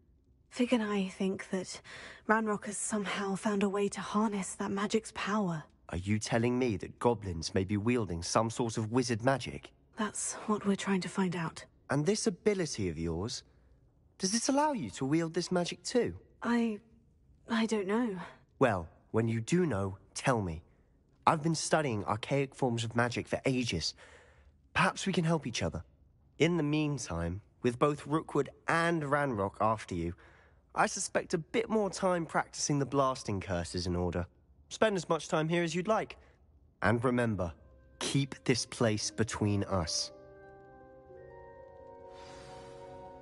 Fig and I think that Ranrock has somehow found a way to harness that magic's power. Are you telling me that goblins may be wielding some sort of wizard magic? That's what we're trying to find out. And this ability of yours, does it allow you to wield this magic too? I don't know. Well, when you do know, tell me. I've been studying archaic forms of magic for ages. Perhaps we can help each other. In the meantime, with both Rookwood and Ranrock after you, I suspect a bit more time practicing the blasting curse is in order. Spend as much time here as you'd like. And remember, keep this place between us.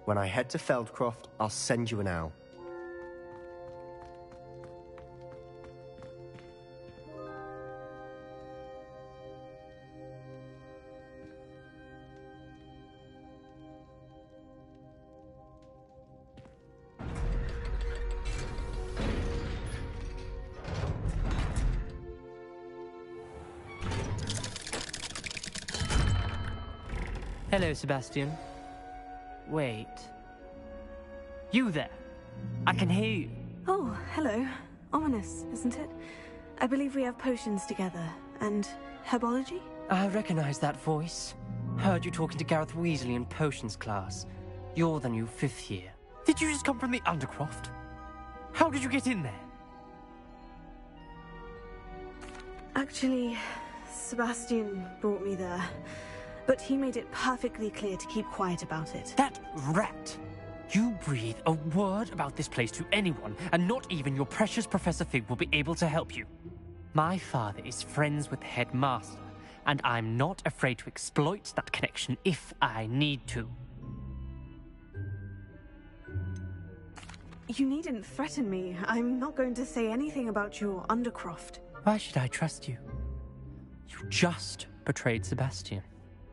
When I head to Feldcroft, I'll send you an owl. Hello, Sebastian. Wait. You there? I can hear you. Oh, hello. Ominous, isn't it? I believe we have potions together. And herbology? I recognize that voice. Heard you talking to Gareth Weasley in potions class. You're the new 5th year. Did you just come from the Undercroft? How did you get in there? Actually, Sebastian brought me there. But he made it perfectly clear to keep quiet about it. That rat! You breathe a word about this place to anyone, and not even your precious Professor Fig will be able to help you. My father is friends with the headmaster, and I'm not afraid to exploit that connection if I need to. You needn't threaten me. I'm not going to say anything about your Undercroft. Why should I trust you? You just betrayed Sebastian.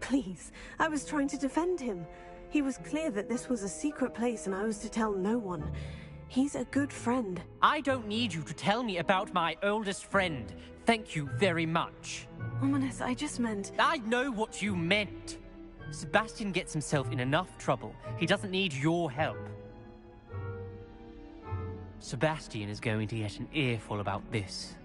Please, I was trying to defend him. He was clear that this was a secret place and I was to tell no one. He's a good friend. I don't need you to tell me about my oldest friend. Thank you very much. Ominous, I just meant... I know what you meant. Sebastian gets himself in enough trouble. He doesn't need your help. Sebastian is going to get an earful about this.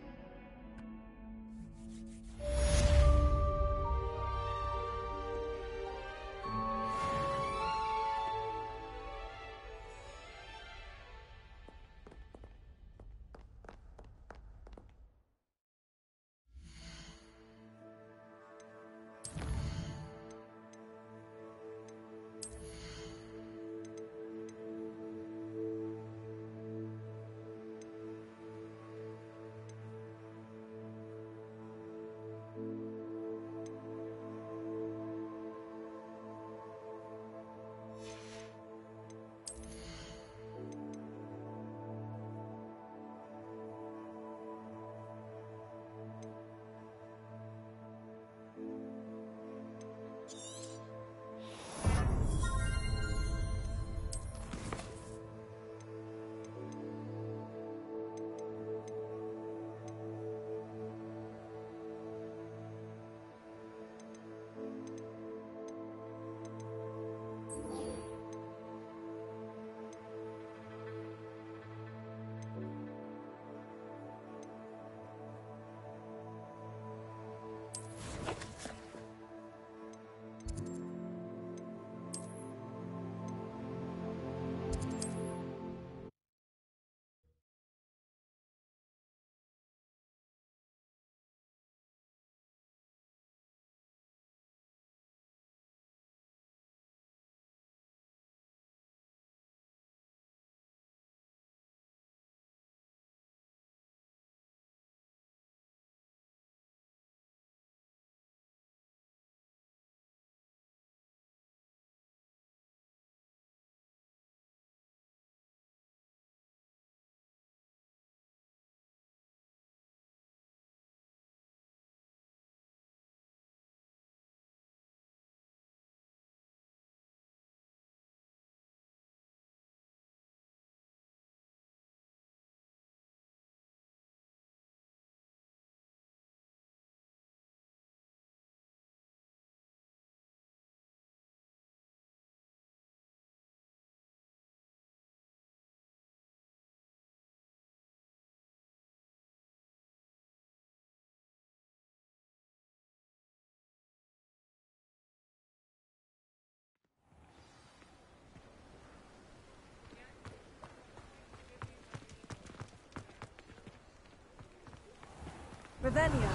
Revelio.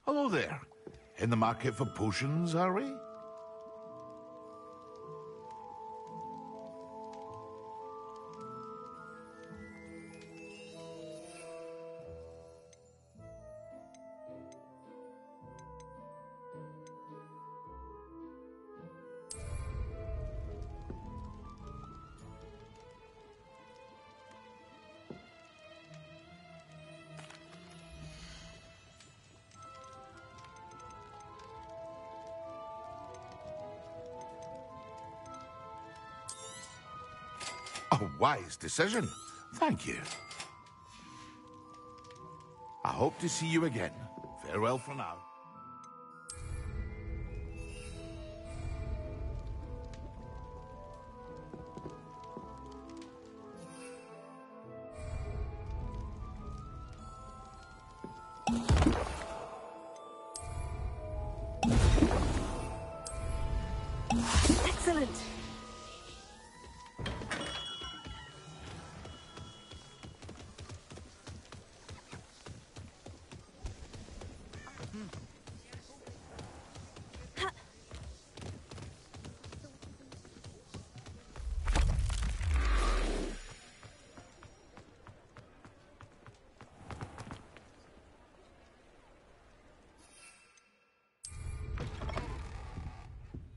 Hello there. In the market for potions, are we? A wise decision. Thank you. I hope to see you again. Farewell for now. Excellent.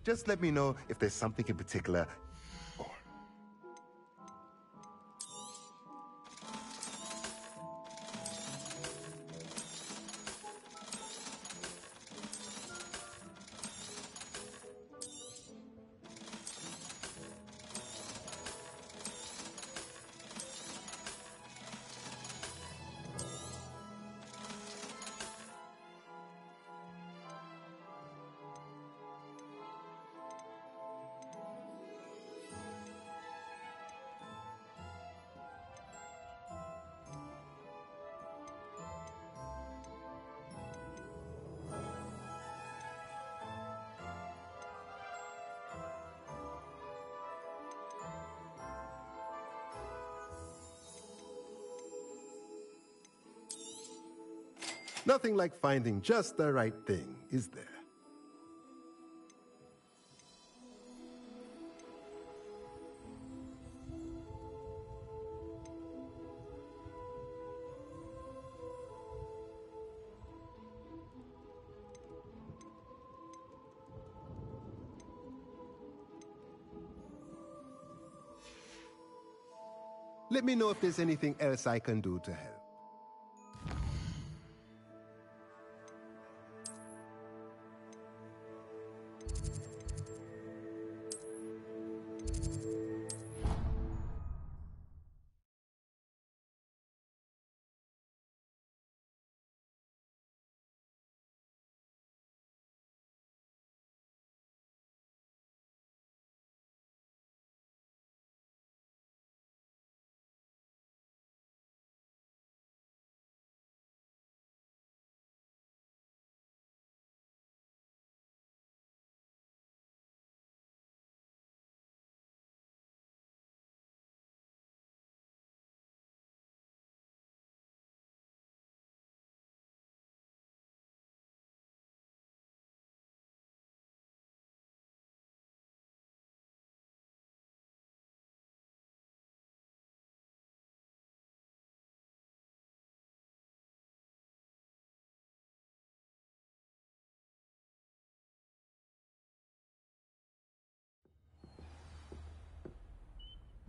Just let me know if there's something in particular. Nothing like finding just the right thing, is there? Let me know if there's anything else I can do to help.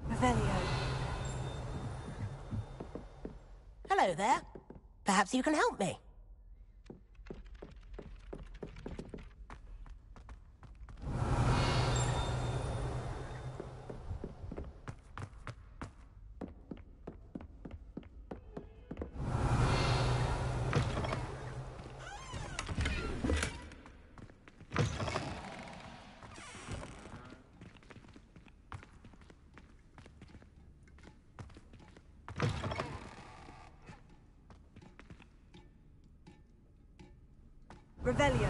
Revelio. Hello there. Perhaps you can help me. Revelio.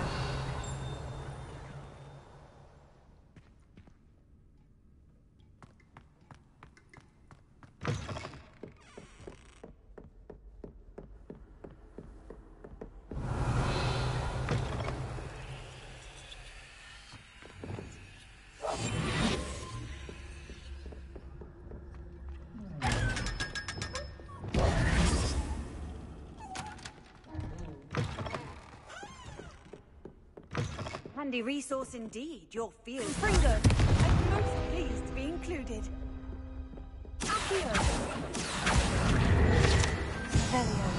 handy resource indeed, your field. Fringo, I'm most pleased to be included. Accio. Velio.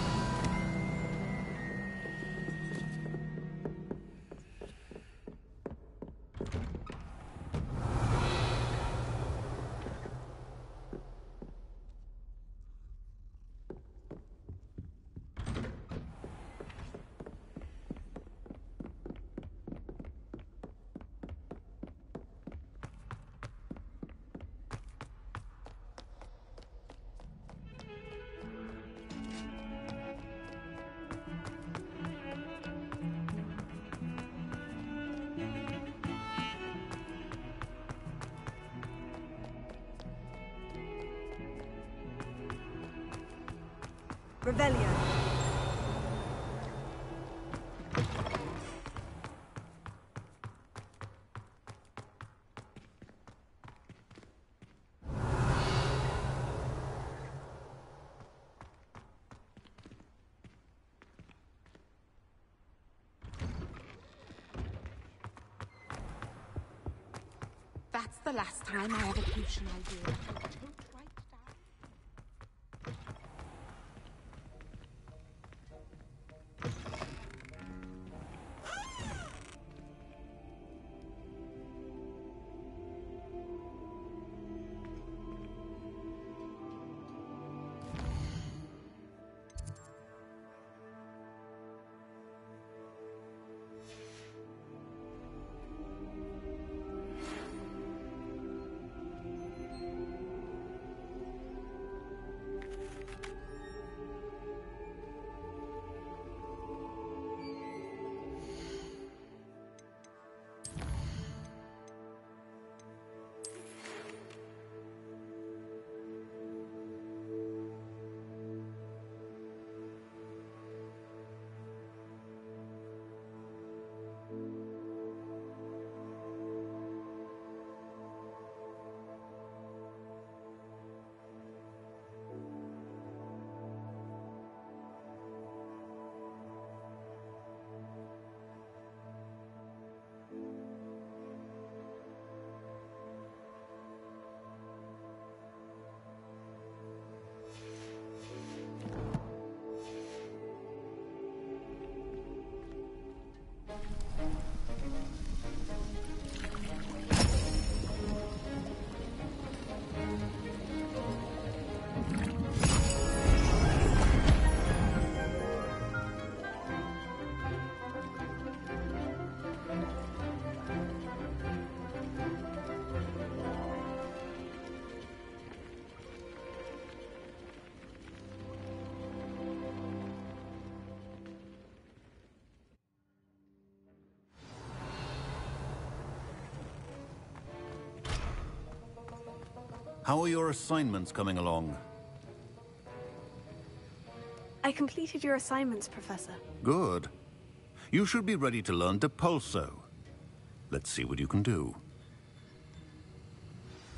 Revelio. That's the last time I have a potion idea. How are your assignments coming along? I completed your assignments, Professor. Good. You should be ready to learn Depulso. Let's see what you can do.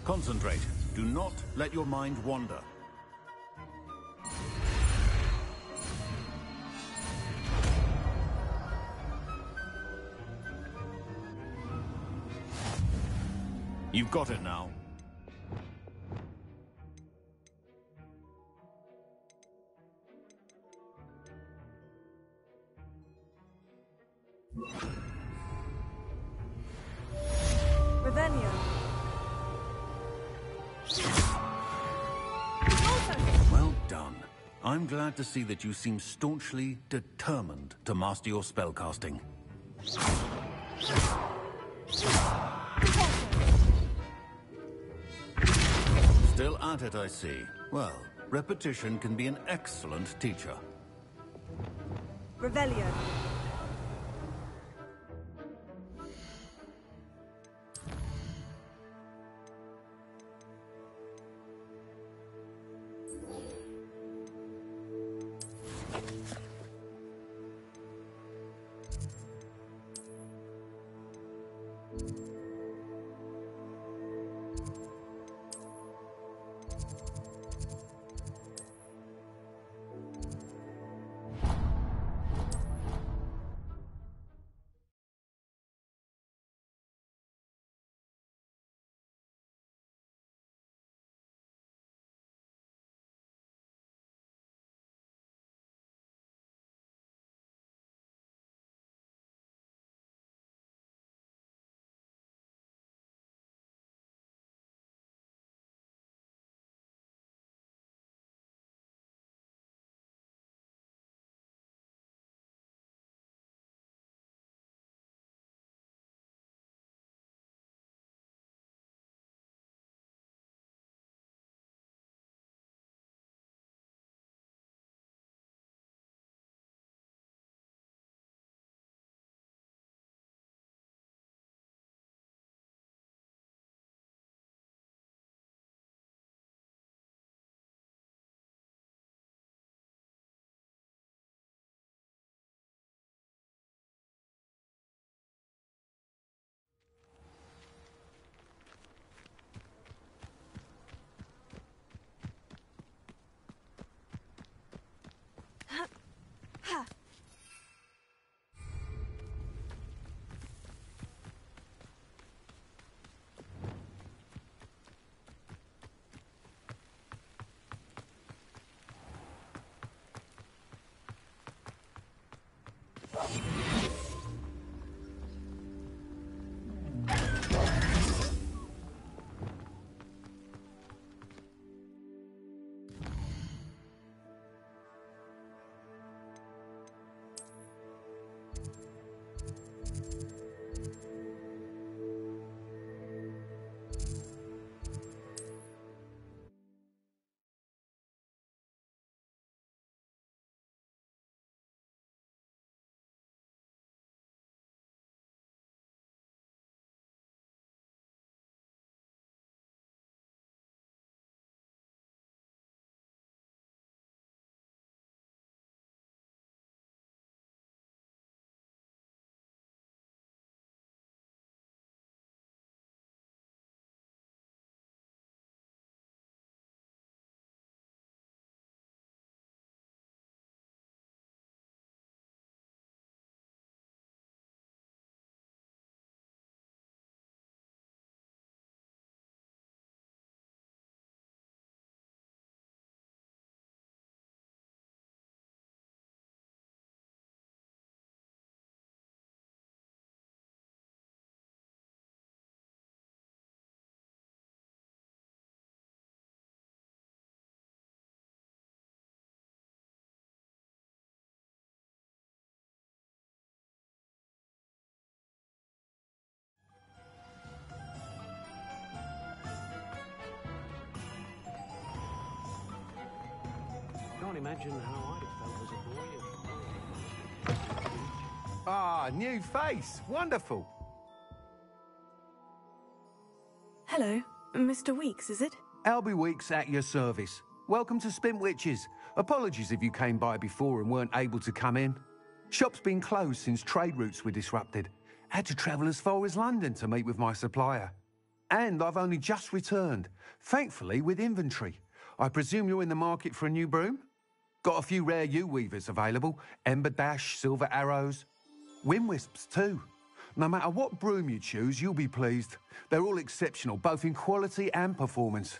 Concentrate. Do not let your mind wander. You've got it now. Revelio. Well done. I'm glad to see that you seem staunchly determined to master your spellcasting. Still at it, I see. Well, repetition can be an excellent teacher. Revelio. can't imagine how I'd have felt as a boy. Ah, new face. Wonderful. Hello, Mr. Weeks, is it? Albie Weeks at your service. Welcome to Spintwitches. Apologies if you came by before and weren't able to come in. Shop's been closed since trade routes were disrupted. Had to travel as far as London to meet with my supplier. And I've only just returned, thankfully with inventory. I presume you're in the market for a new broom? Got a few rare U-weavers available. Ember Dash, Silver Arrows. Wind Wisps too. No matter what broom you choose, you'll be pleased. They're all exceptional, both in quality and performance.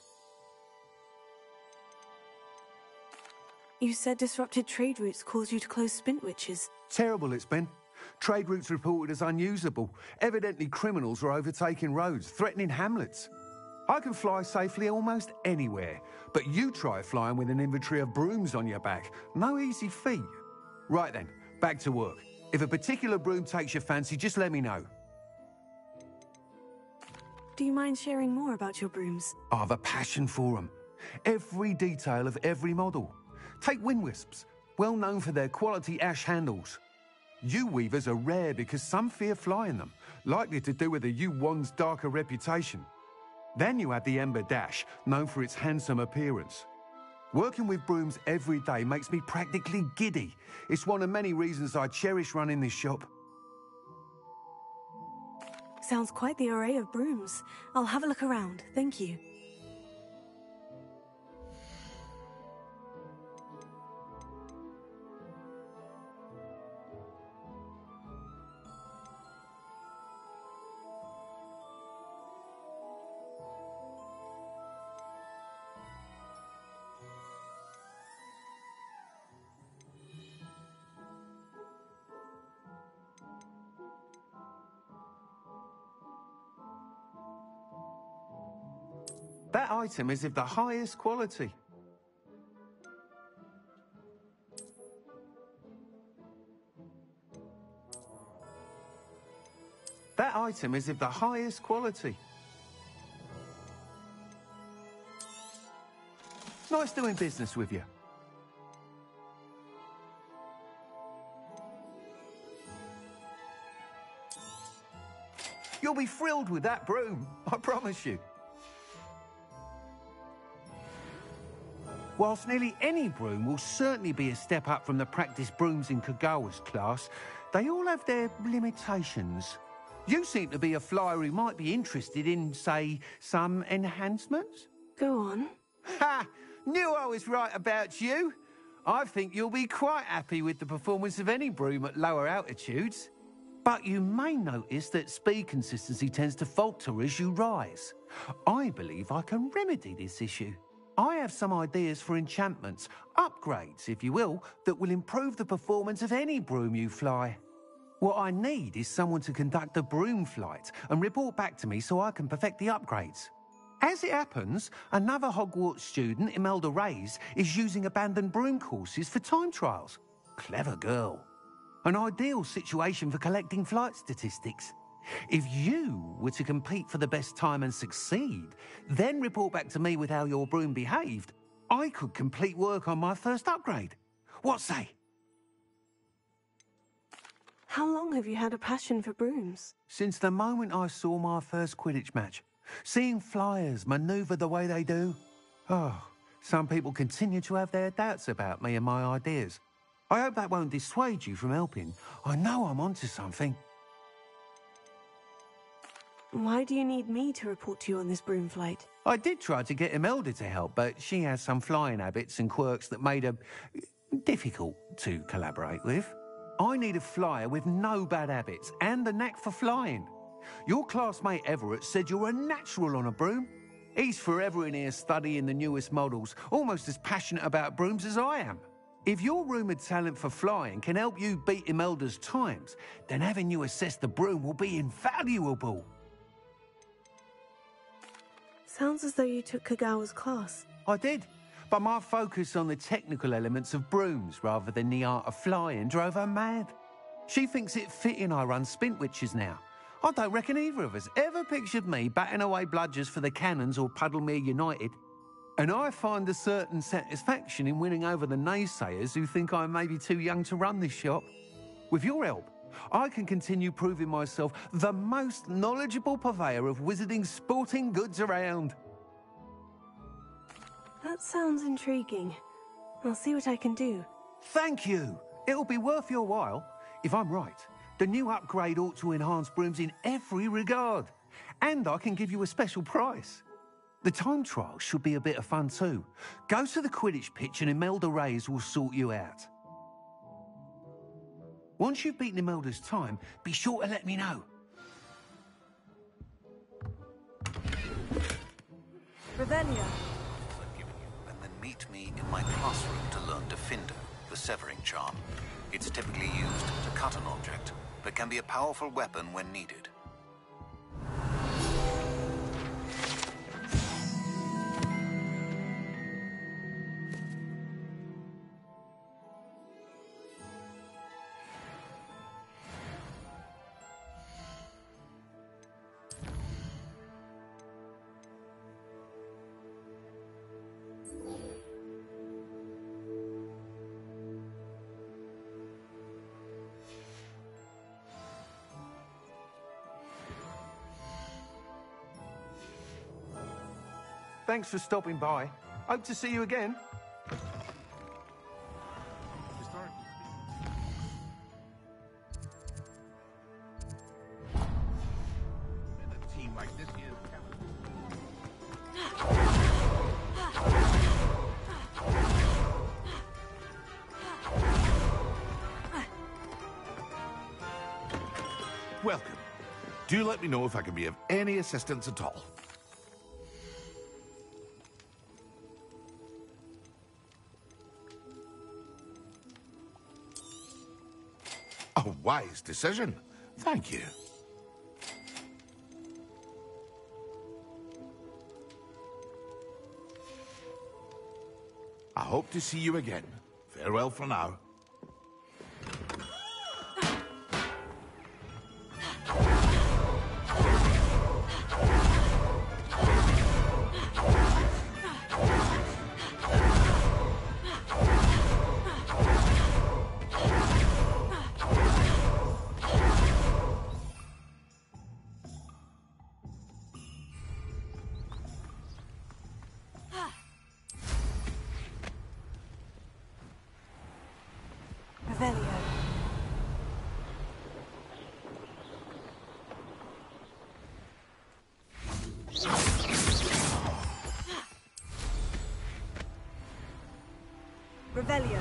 You said disrupted trade routes caused you to close Spintwitches. Terrible it's been. Trade routes reported as unusable. Evidently criminals are overtaking roads, threatening hamlets. I can fly safely almost anywhere, but you try flying with an inventory of brooms on your back. No easy feat. Right then, back to work. If a particular broom takes your fancy, just let me know. Do you mind sharing more about your brooms? I have a passion for them. Every detail of every model. Take Wind Wisps, well known for their quality ash handles. U-weavers are rare because some fear flying them, likely to do with the U-wand's darker reputation. Then you have the Ember Dash, known for its handsome appearance. Working with brooms every day makes me practically giddy. It's one of many reasons I cherish running this shop. Sounds quite the array of brooms. I'll have a look around, thank you. That item is of the highest quality. That item is of the highest quality. Nice doing business with you. You'll be thrilled with that broom, I promise you. Whilst nearly any broom will certainly be a step up from the practice brooms in Kagawa's class, they all have their limitations. You seem to be a flyer who might be interested in, say, some enhancements? Go on. Ha! Knew I was right about you. I think you'll be quite happy with the performance of any broom at lower altitudes. But you may notice that speed consistency tends to falter as you rise. I believe I can remedy this issue. I have some ideas for enchantments, upgrades, if you will, that will improve the performance of any broom you fly. What I need is someone to conduct a broom flight and report back to me so I can perfect the upgrades. As it happens, another Hogwarts student, Imelda Reyes, is using abandoned broom courses for time trials. Clever girl. An ideal situation for collecting flight statistics. If you were to compete for the best time and succeed, then report back to me with how your broom behaved, I could complete work on my first upgrade. What say? How long have you had a passion for brooms? Since the moment I saw my first Quidditch match. Seeing flyers manoeuvre the way they do. Oh, some people continue to have their doubts about me and my ideas. I hope that won't dissuade you from helping. I know I'm onto something. Why do you need me to report to you on this broom flight? I did try to get Imelda to help, but she has some flying habits and quirks that made her difficult to collaborate with. I need a flyer with no bad habits and the knack for flying. Your classmate Everett said you're a natural on a broom. He's forever in here studying the newest models, almost as passionate about brooms as I am. If your rumoured talent for flying can help you beat Imelda's times, then having you assess the broom will be invaluable. Sounds as though you took Kagawa's class. I did, but my focus on the technical elements of brooms rather than the art of flying drove her mad. She thinks it fitting I run Spintwitches now. I don't reckon either of us ever pictured me batting away bludgers for the Cannons or Puddlemere United. And I find a certain satisfaction in winning over the naysayers who think I may be too young to run this shop. With your help, I can continue proving myself the most knowledgeable purveyor of wizarding sporting goods around. That sounds intriguing. I'll see what I can do. Thank you. It'll be worth your while. If I'm right, the new upgrade ought to enhance brooms in every regard. And I can give you a special price. The time trial should be a bit of fun too. Go to the Quidditch pitch and Imelda Reyes will sort you out. Once you've beaten Imelda's time, be sure to let me know. Revelio. And then meet me in my classroom to learn Defender, the severing charm. It's typically used to cut an object, but can be a powerful weapon when needed. Thanks for stopping by. Hope to see you again. Welcome. Do let me know if I can be of any assistance at all. A wise decision. Thank you. I hope to see you again. Farewell for now. Revelio.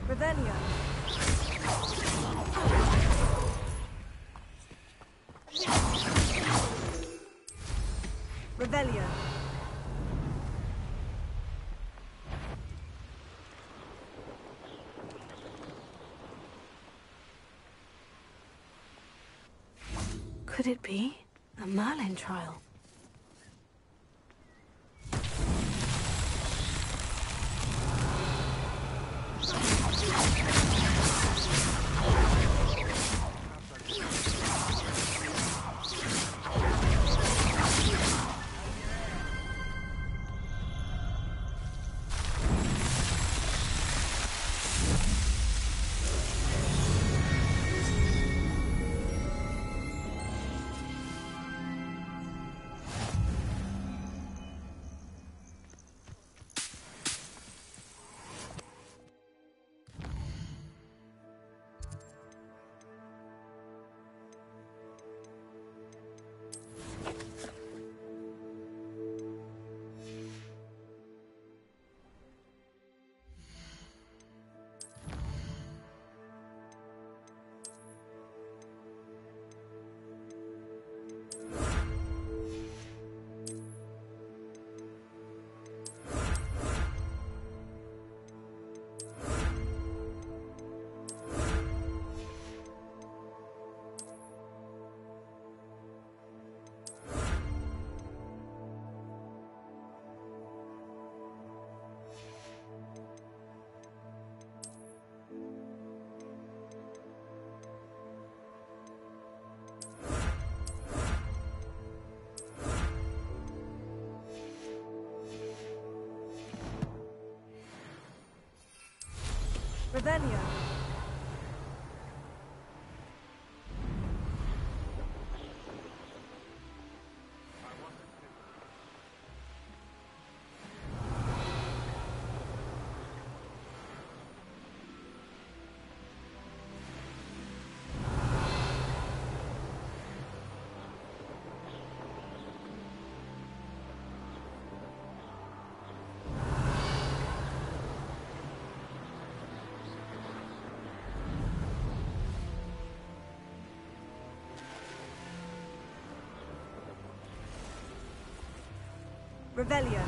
Revelio. Revelio. Could it be a Merlin trial? Revelio. Revelio.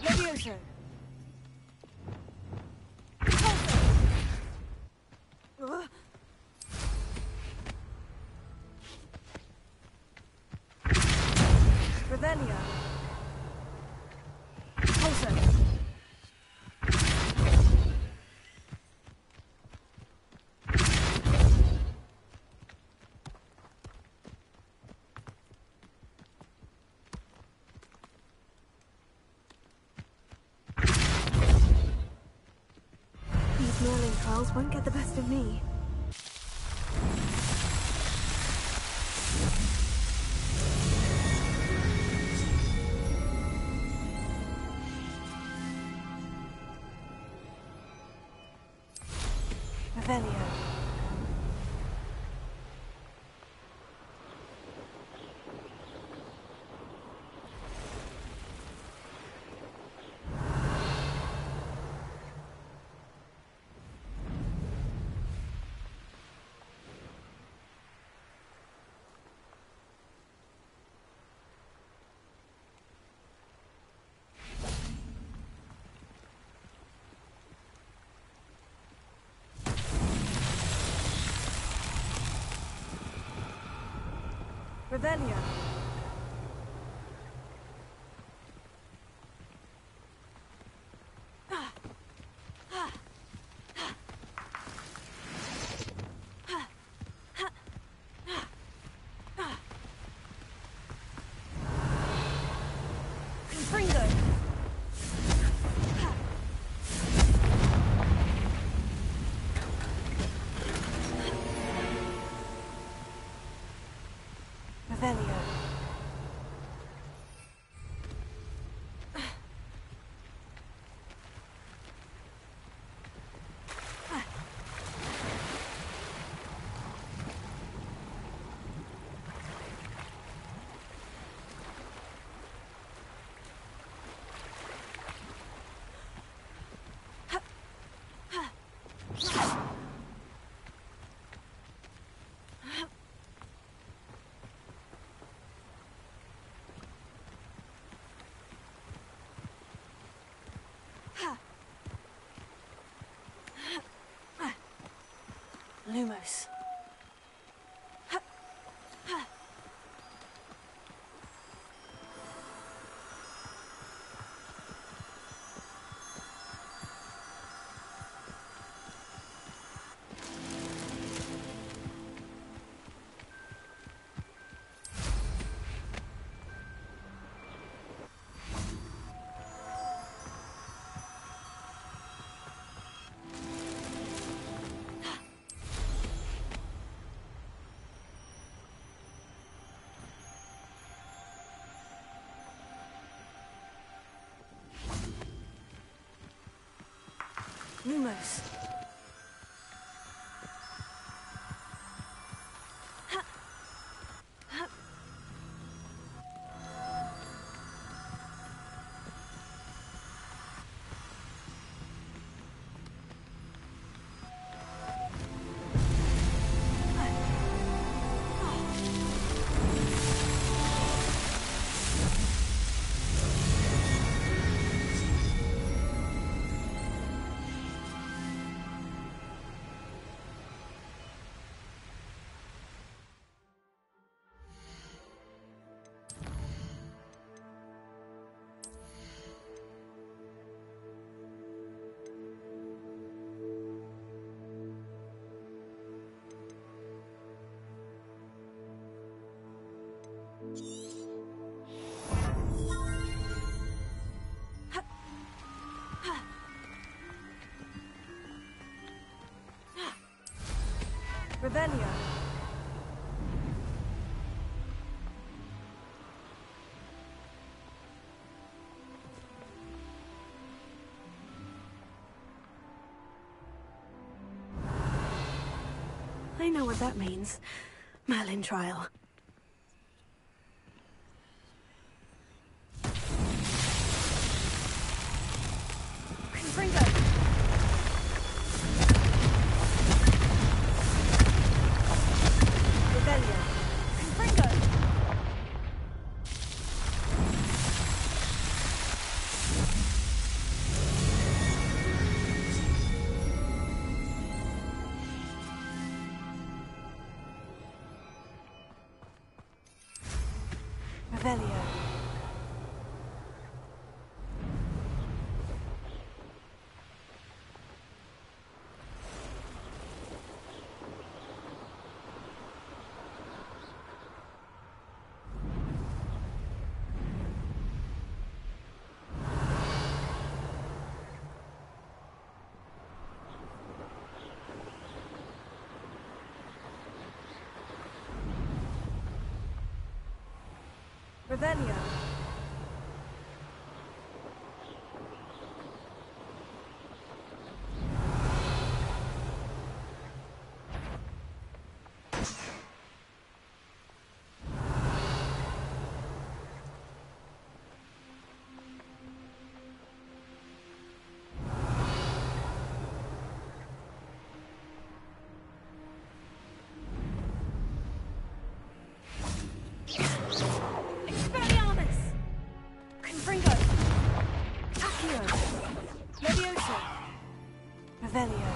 Levioso. Revelio. Pulso. These Merlin trials won't get the best of me. Revelio. Revelio. Confringo. Revelio. Lumos. Lumos. Revelio. I know what that means. Merlin trial. Confringo. Revelio. Confringo. Revelio. Revelio. Expelliarmus! Confringo! Accio! Levioso! Revelio.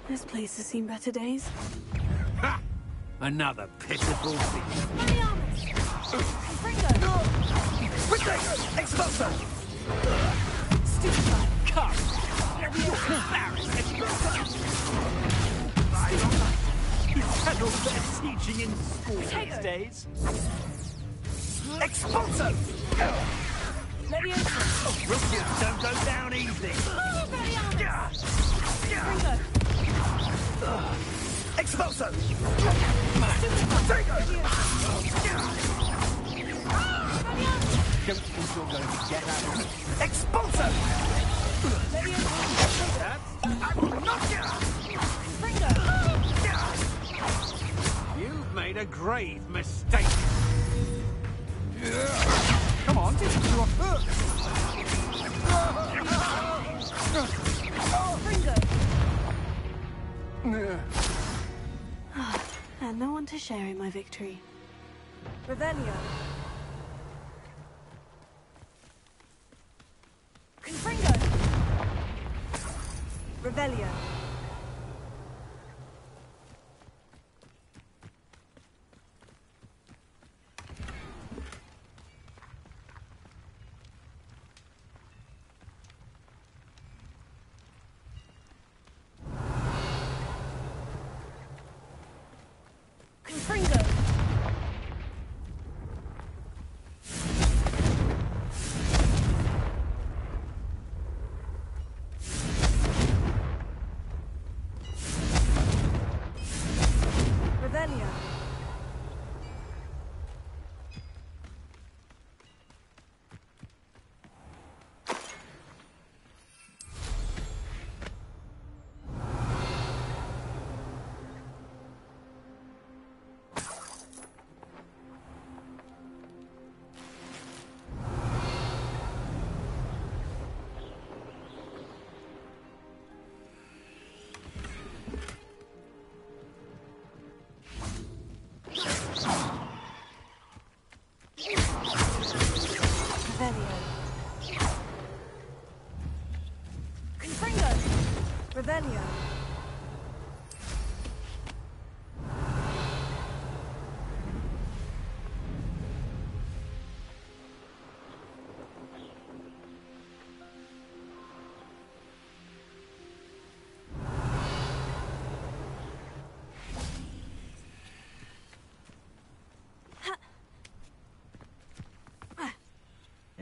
This place has seen better days. Ha! Another pitiful thief. Confringo! Expulso! Stupefy! Come! You handled their teaching in school these days. Expulso! Levioso! Rookies don't go down easy. Confringo! Expulso! Don't think you're going to get out of it. Expulso! You've made a grave mistake. Come on, you're hurt. And no one to share in my victory. Revelio. Confringo. Revelio. Confringo. Revelio. Confringo. Revelio.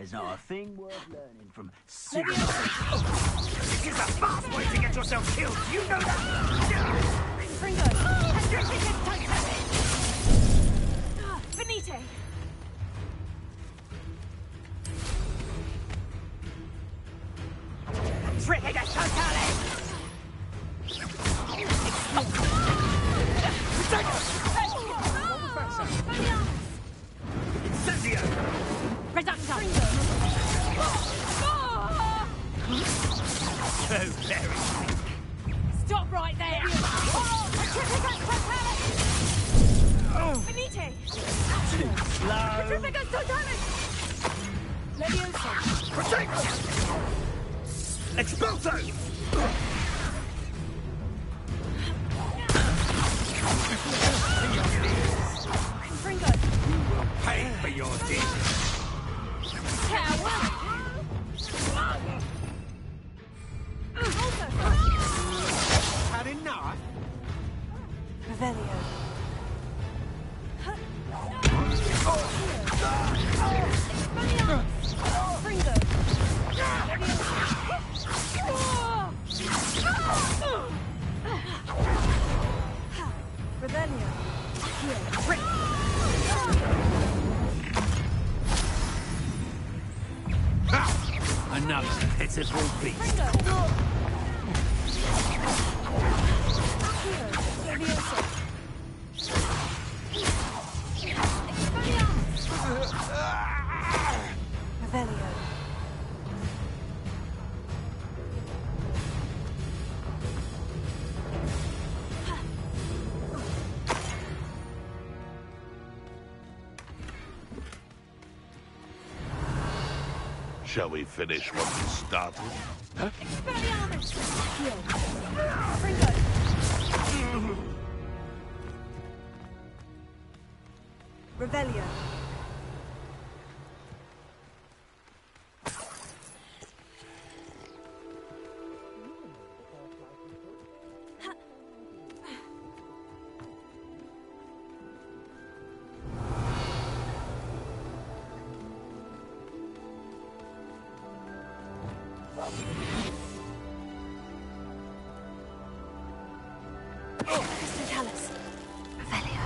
There's not a thing worth learning from civilization. This is a fast way to get yourself killed. You know that? Fringo! Has your ticket tight? Benite! Tricked us totally! Incendio! Reducto! So very. Stop right there! Benite! Too slow. Petrificus totalis! Leviosa! Protect! Expulso! Fringo! You will pay for your deeds. Had enough? Revelio. Fringo. Revelio. Another pitiful beast. Revelio. Shall we finish what we started? Huh? Expelliarmus! Fringo! Revelio. Crystallis. Revelio.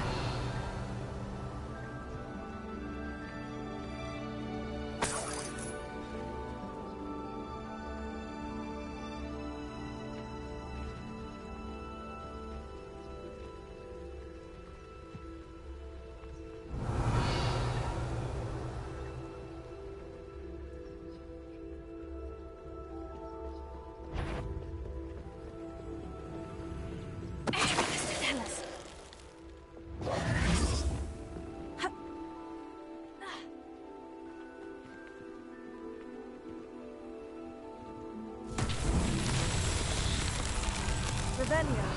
Revelio.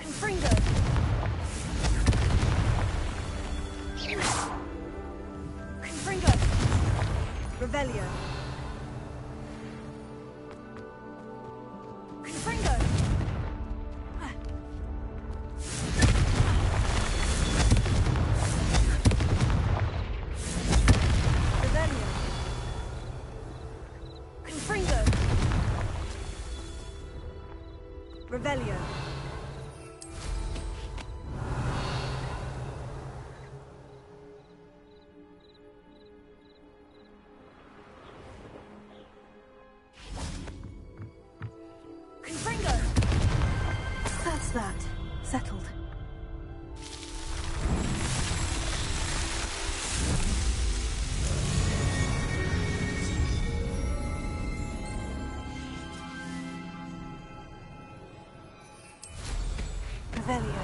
Confringo. Confringo. Revelio. Confringo. Revelio. Confringo. Revelio. Confringo. That's that. Settled. Revelio.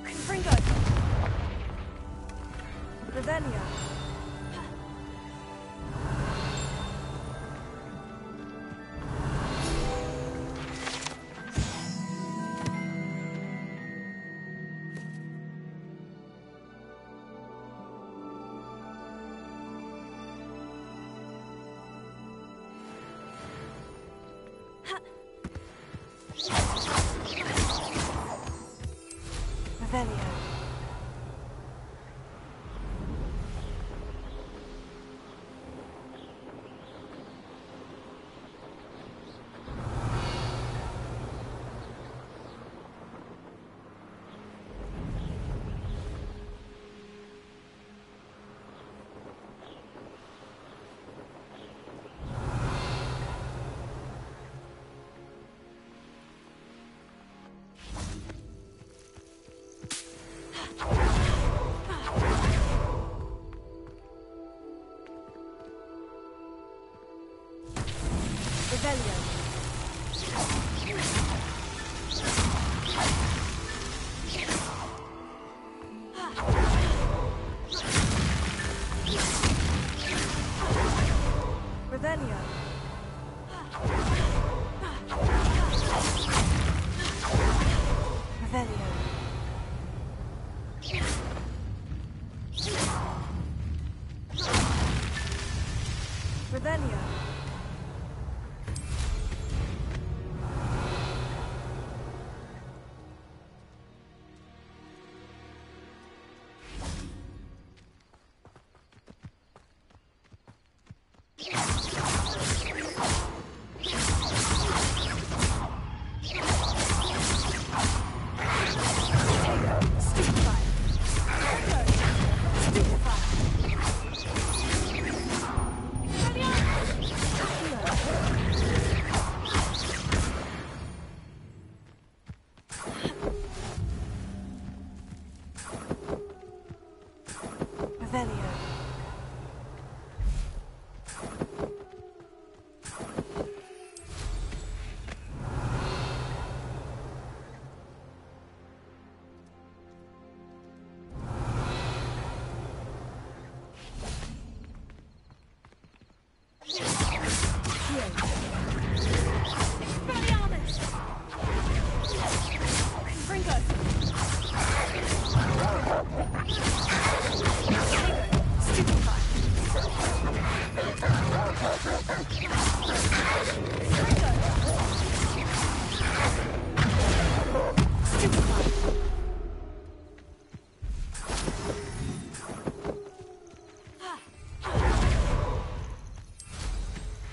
Confringo. Revelio. Revelio. Revelio. Revelio. Revelio. Revelio.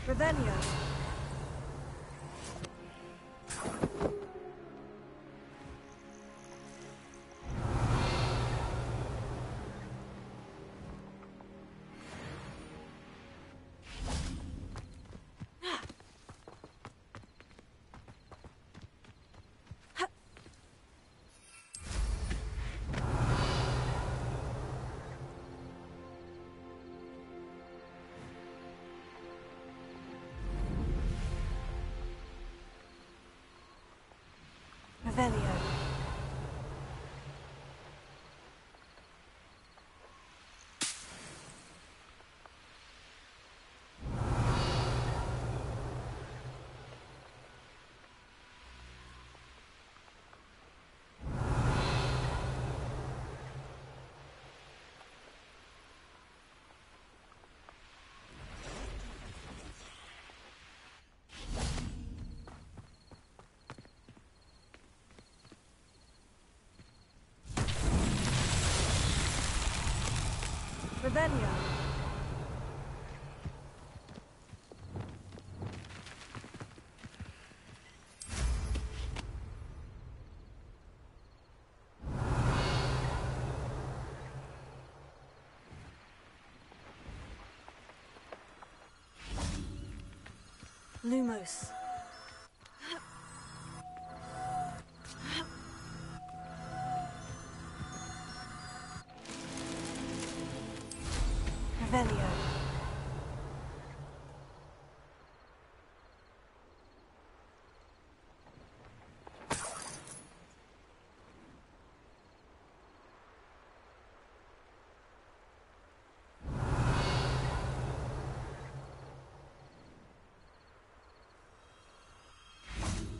Revelio. Revelio. Revelio. Lumos. Revelio.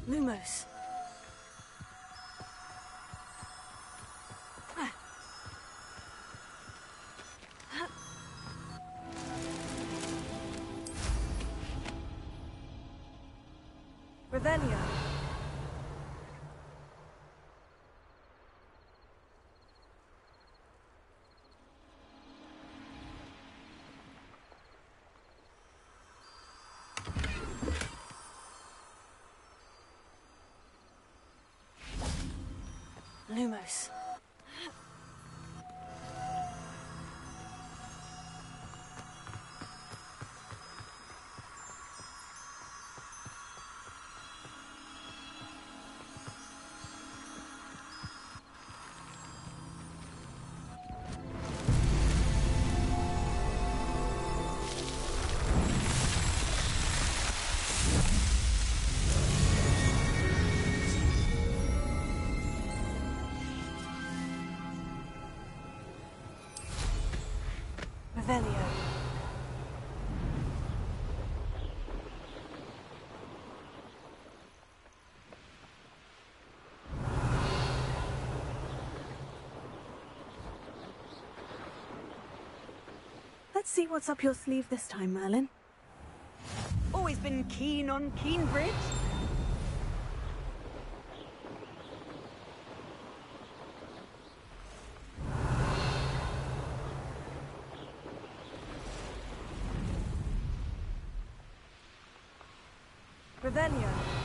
Lumos. Revelio. Lumos. Revelio. Let's see what's up your sleeve this time, Merlin. Always been keen on Keenbridge. Revelio.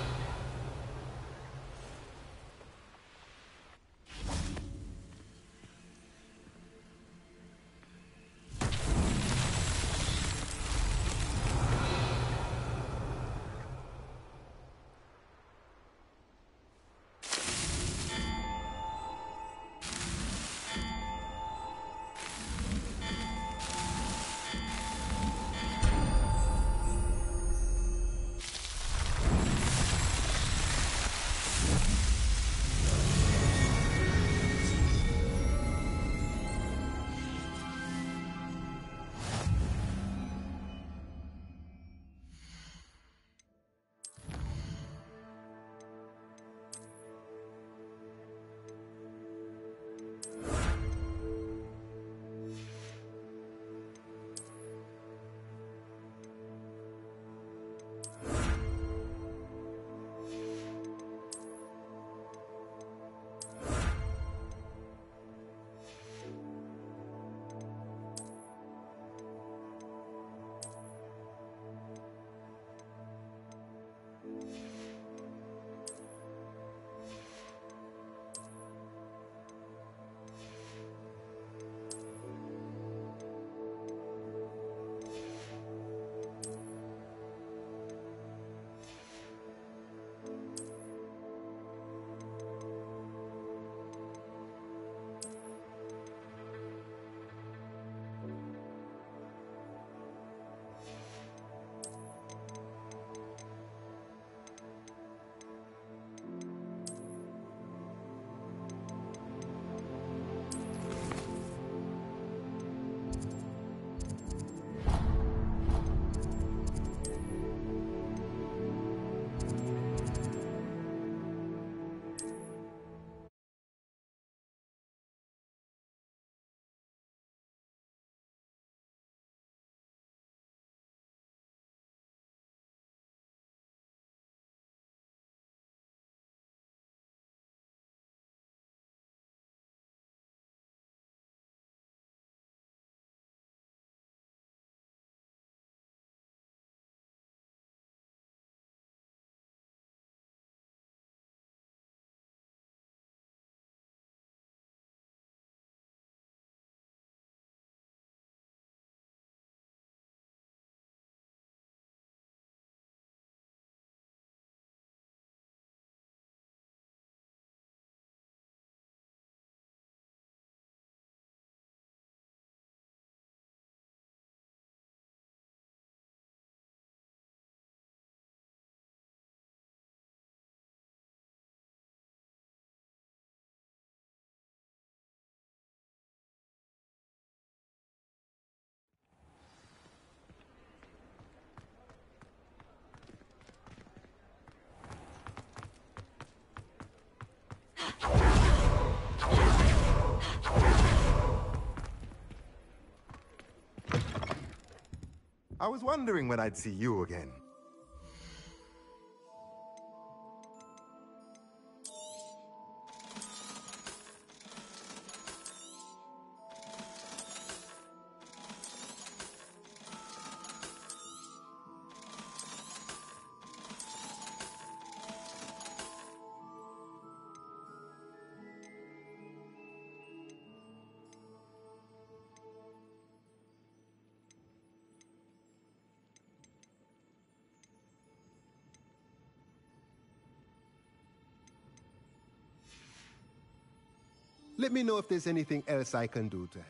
I was wondering when I'd see you again. Let me know if there's anything else I can do to help.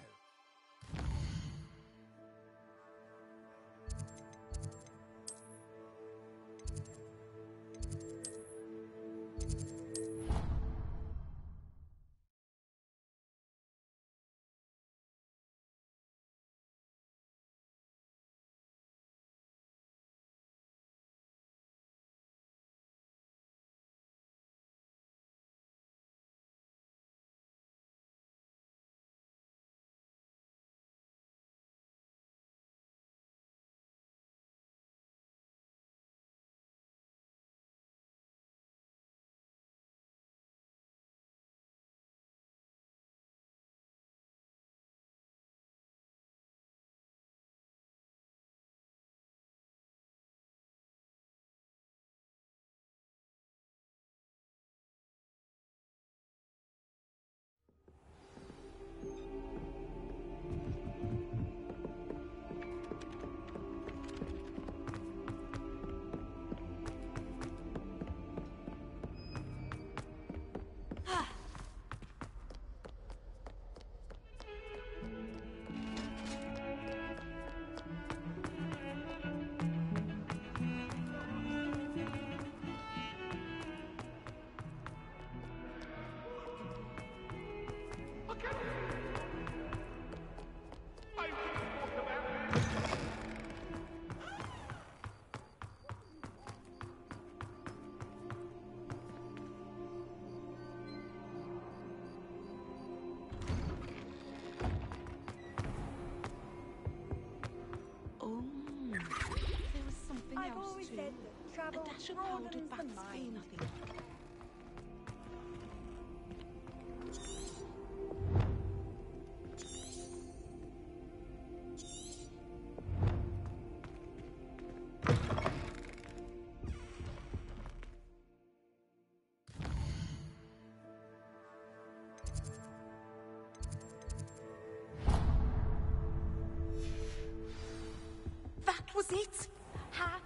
I've always said that travel broadens the mind. That was it? How?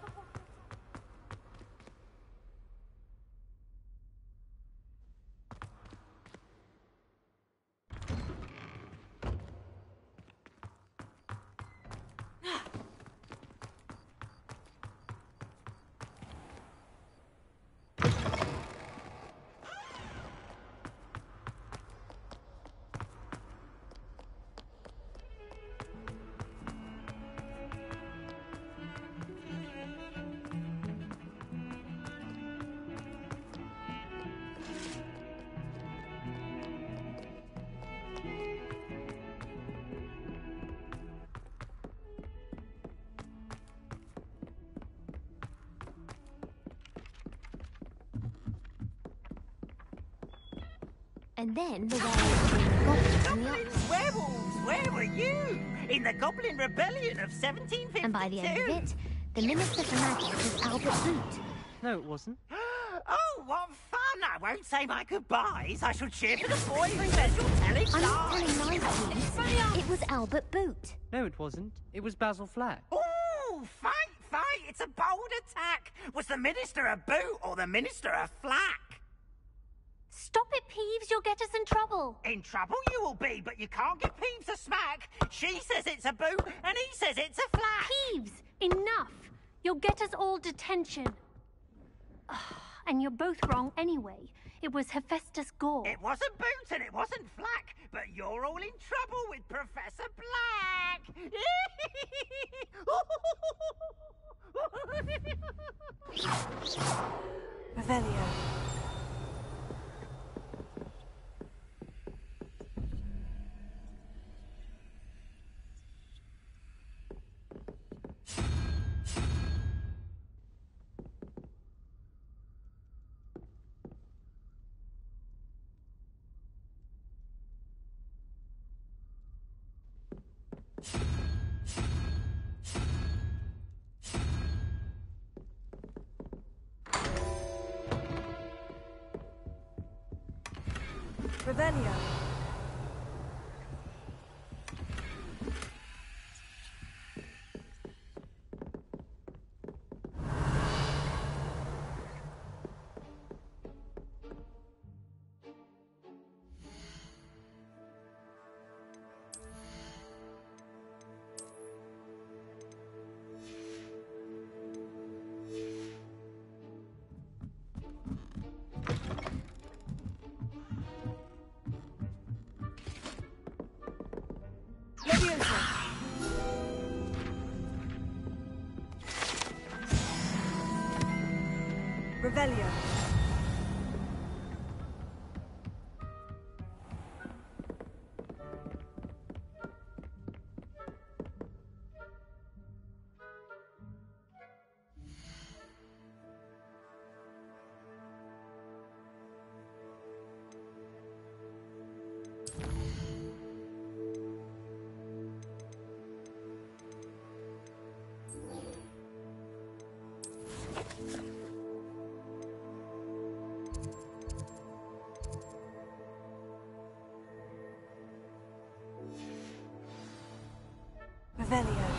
And then the werewolves in the Goblins, werewolves, where were you? In the Goblin Rebellion of 1752? And by the end of it, the Minister for Magic was Albert Boot. No, it wasn't. Oh, what fun! I won't say my goodbyes. I shall cheer for the boy who says you're telling I'm not lies. telling lies, please. It was Albert Boot. No, it wasn't. It was Basil Flack. Ooh, fight! It's a bold attack. Was the Minister a boot or the Minister a flack? Stop it, Peeves. You'll get us in trouble. In trouble you will be, but you can't give Peeves a smack. She says it's a boot, and he says it's a flack. Peeves, enough. You'll get us all detention. And you're both wrong anyway. It was Hephaestus Gore. It wasn't boot and it wasn't flack, but you're all in trouble with Professor Black. Revelio. Revelio. Revelio. Revelio.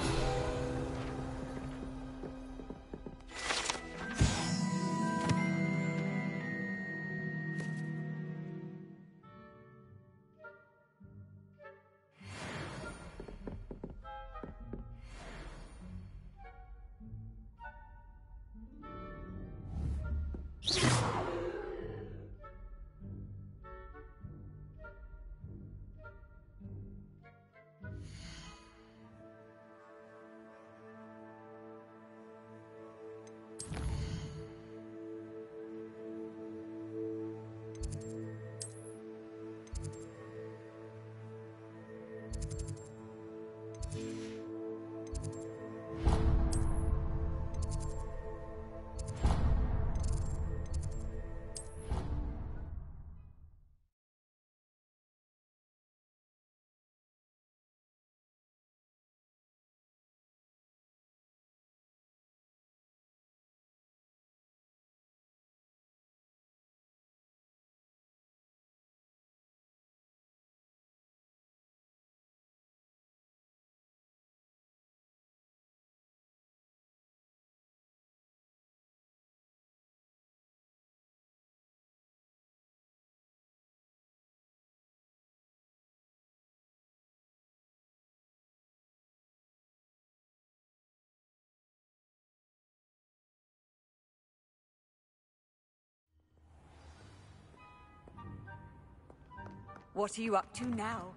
What are you up to now?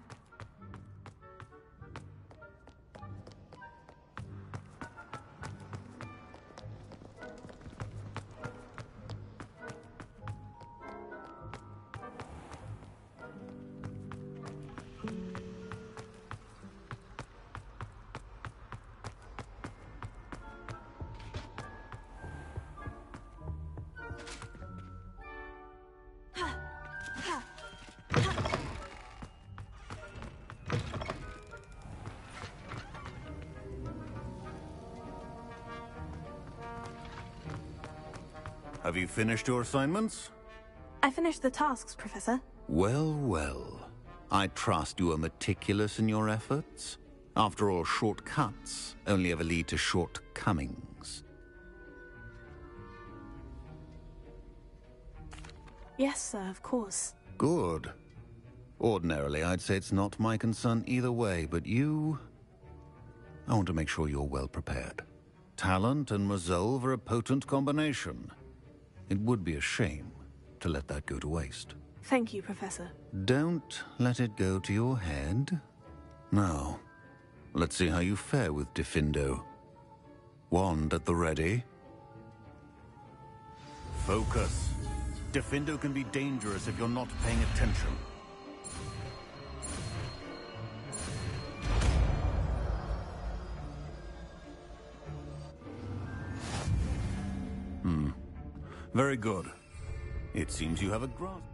Have you finished your assignments? I finished the tasks, Professor. Well, well. I trust you are meticulous in your efforts. After all, shortcuts only ever lead to shortcomings. Yes, sir, of course. Good. Ordinarily, I'd say it's not my concern either way, but you... I want to make sure you're well prepared. Talent and resolve are a potent combination. It would be a shame to let that go to waste. Thank you, Professor. Don't let it go to your head. Now, let's see how you fare with Diffindo. Wand at the ready. Focus. Diffindo can be dangerous if you're not paying attention. Very good. It seems you have a grasp.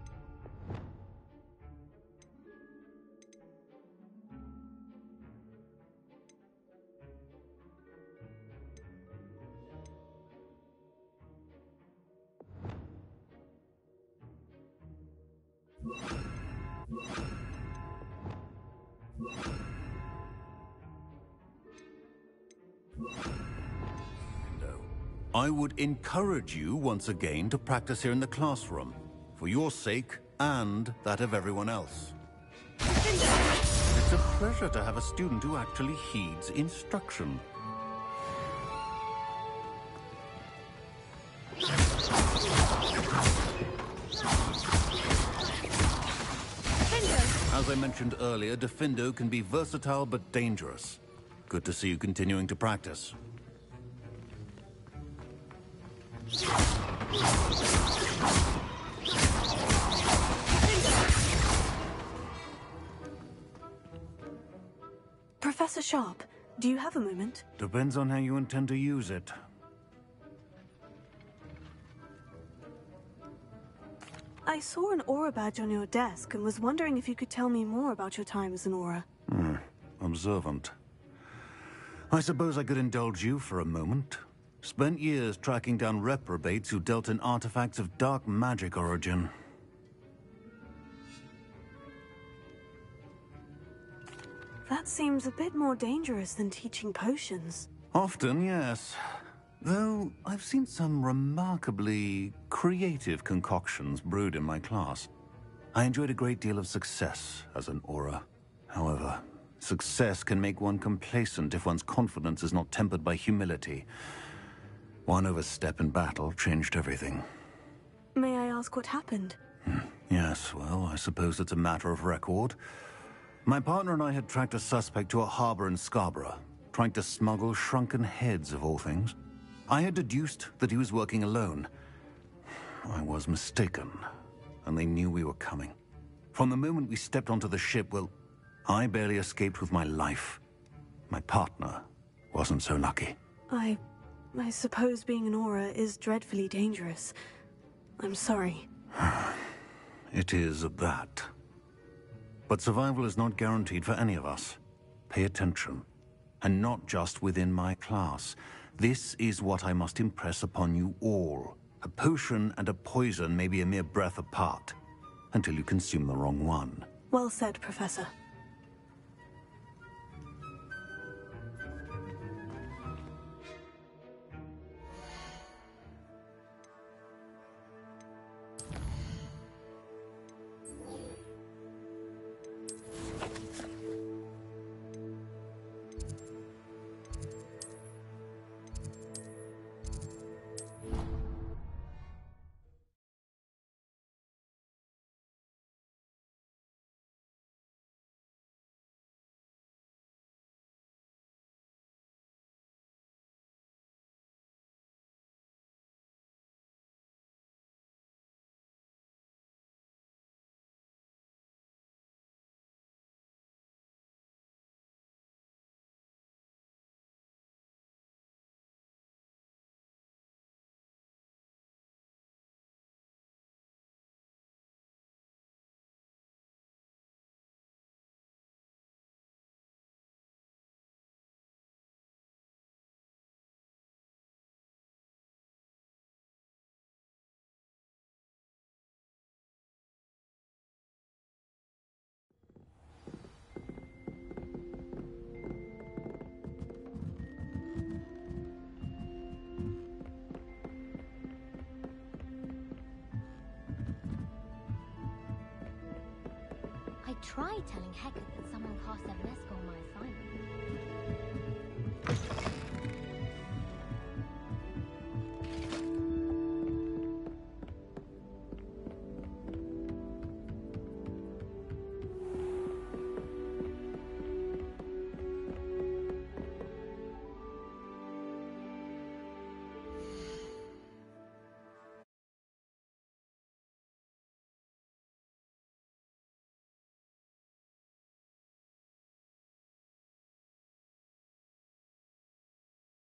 I would encourage you once again to practice here in the classroom, for your sake and that of everyone else. It's a pleasure to have a student who actually heeds instruction. As I mentioned earlier, Diffindo can be versatile but dangerous. Good to see you continuing to practice. Professor Sharp, do you have a moment? Depends on how you intend to use it. I saw an aura badge on your desk and was wondering if you could tell me more about your time as an aura. Observant. I suppose I could indulge you for a moment. Spent years tracking down reprobates who dealt in artifacts of dark magic origin. That seems a bit more dangerous than teaching potions. Often, yes. Though I've seen some remarkably creative concoctions brewed in my class. I enjoyed a great deal of success as an aura. However, success can make one complacent if one's confidence is not tempered by humility. One overstep in battle changed everything. May I ask what happened? Yes, well, I suppose it's a matter of record. My partner and I had tracked a suspect to a harbor in Scarborough, trying to smuggle shrunken heads of all things. I had deduced that he was working alone. I was mistaken, and they knew we were coming. From the moment we stepped onto the ship, well, I barely escaped with my life. My partner wasn't so lucky. I suppose being an aura is dreadfully dangerous. I'm sorry. It is that. But survival is not guaranteed for any of us. Pay attention. And not just within my class. This is what I must impress upon you all. A potion and a poison may be a mere breath apart, until you consume the wrong one. Well said, Professor. I tried telling Hecate that someone cast a Vesco on my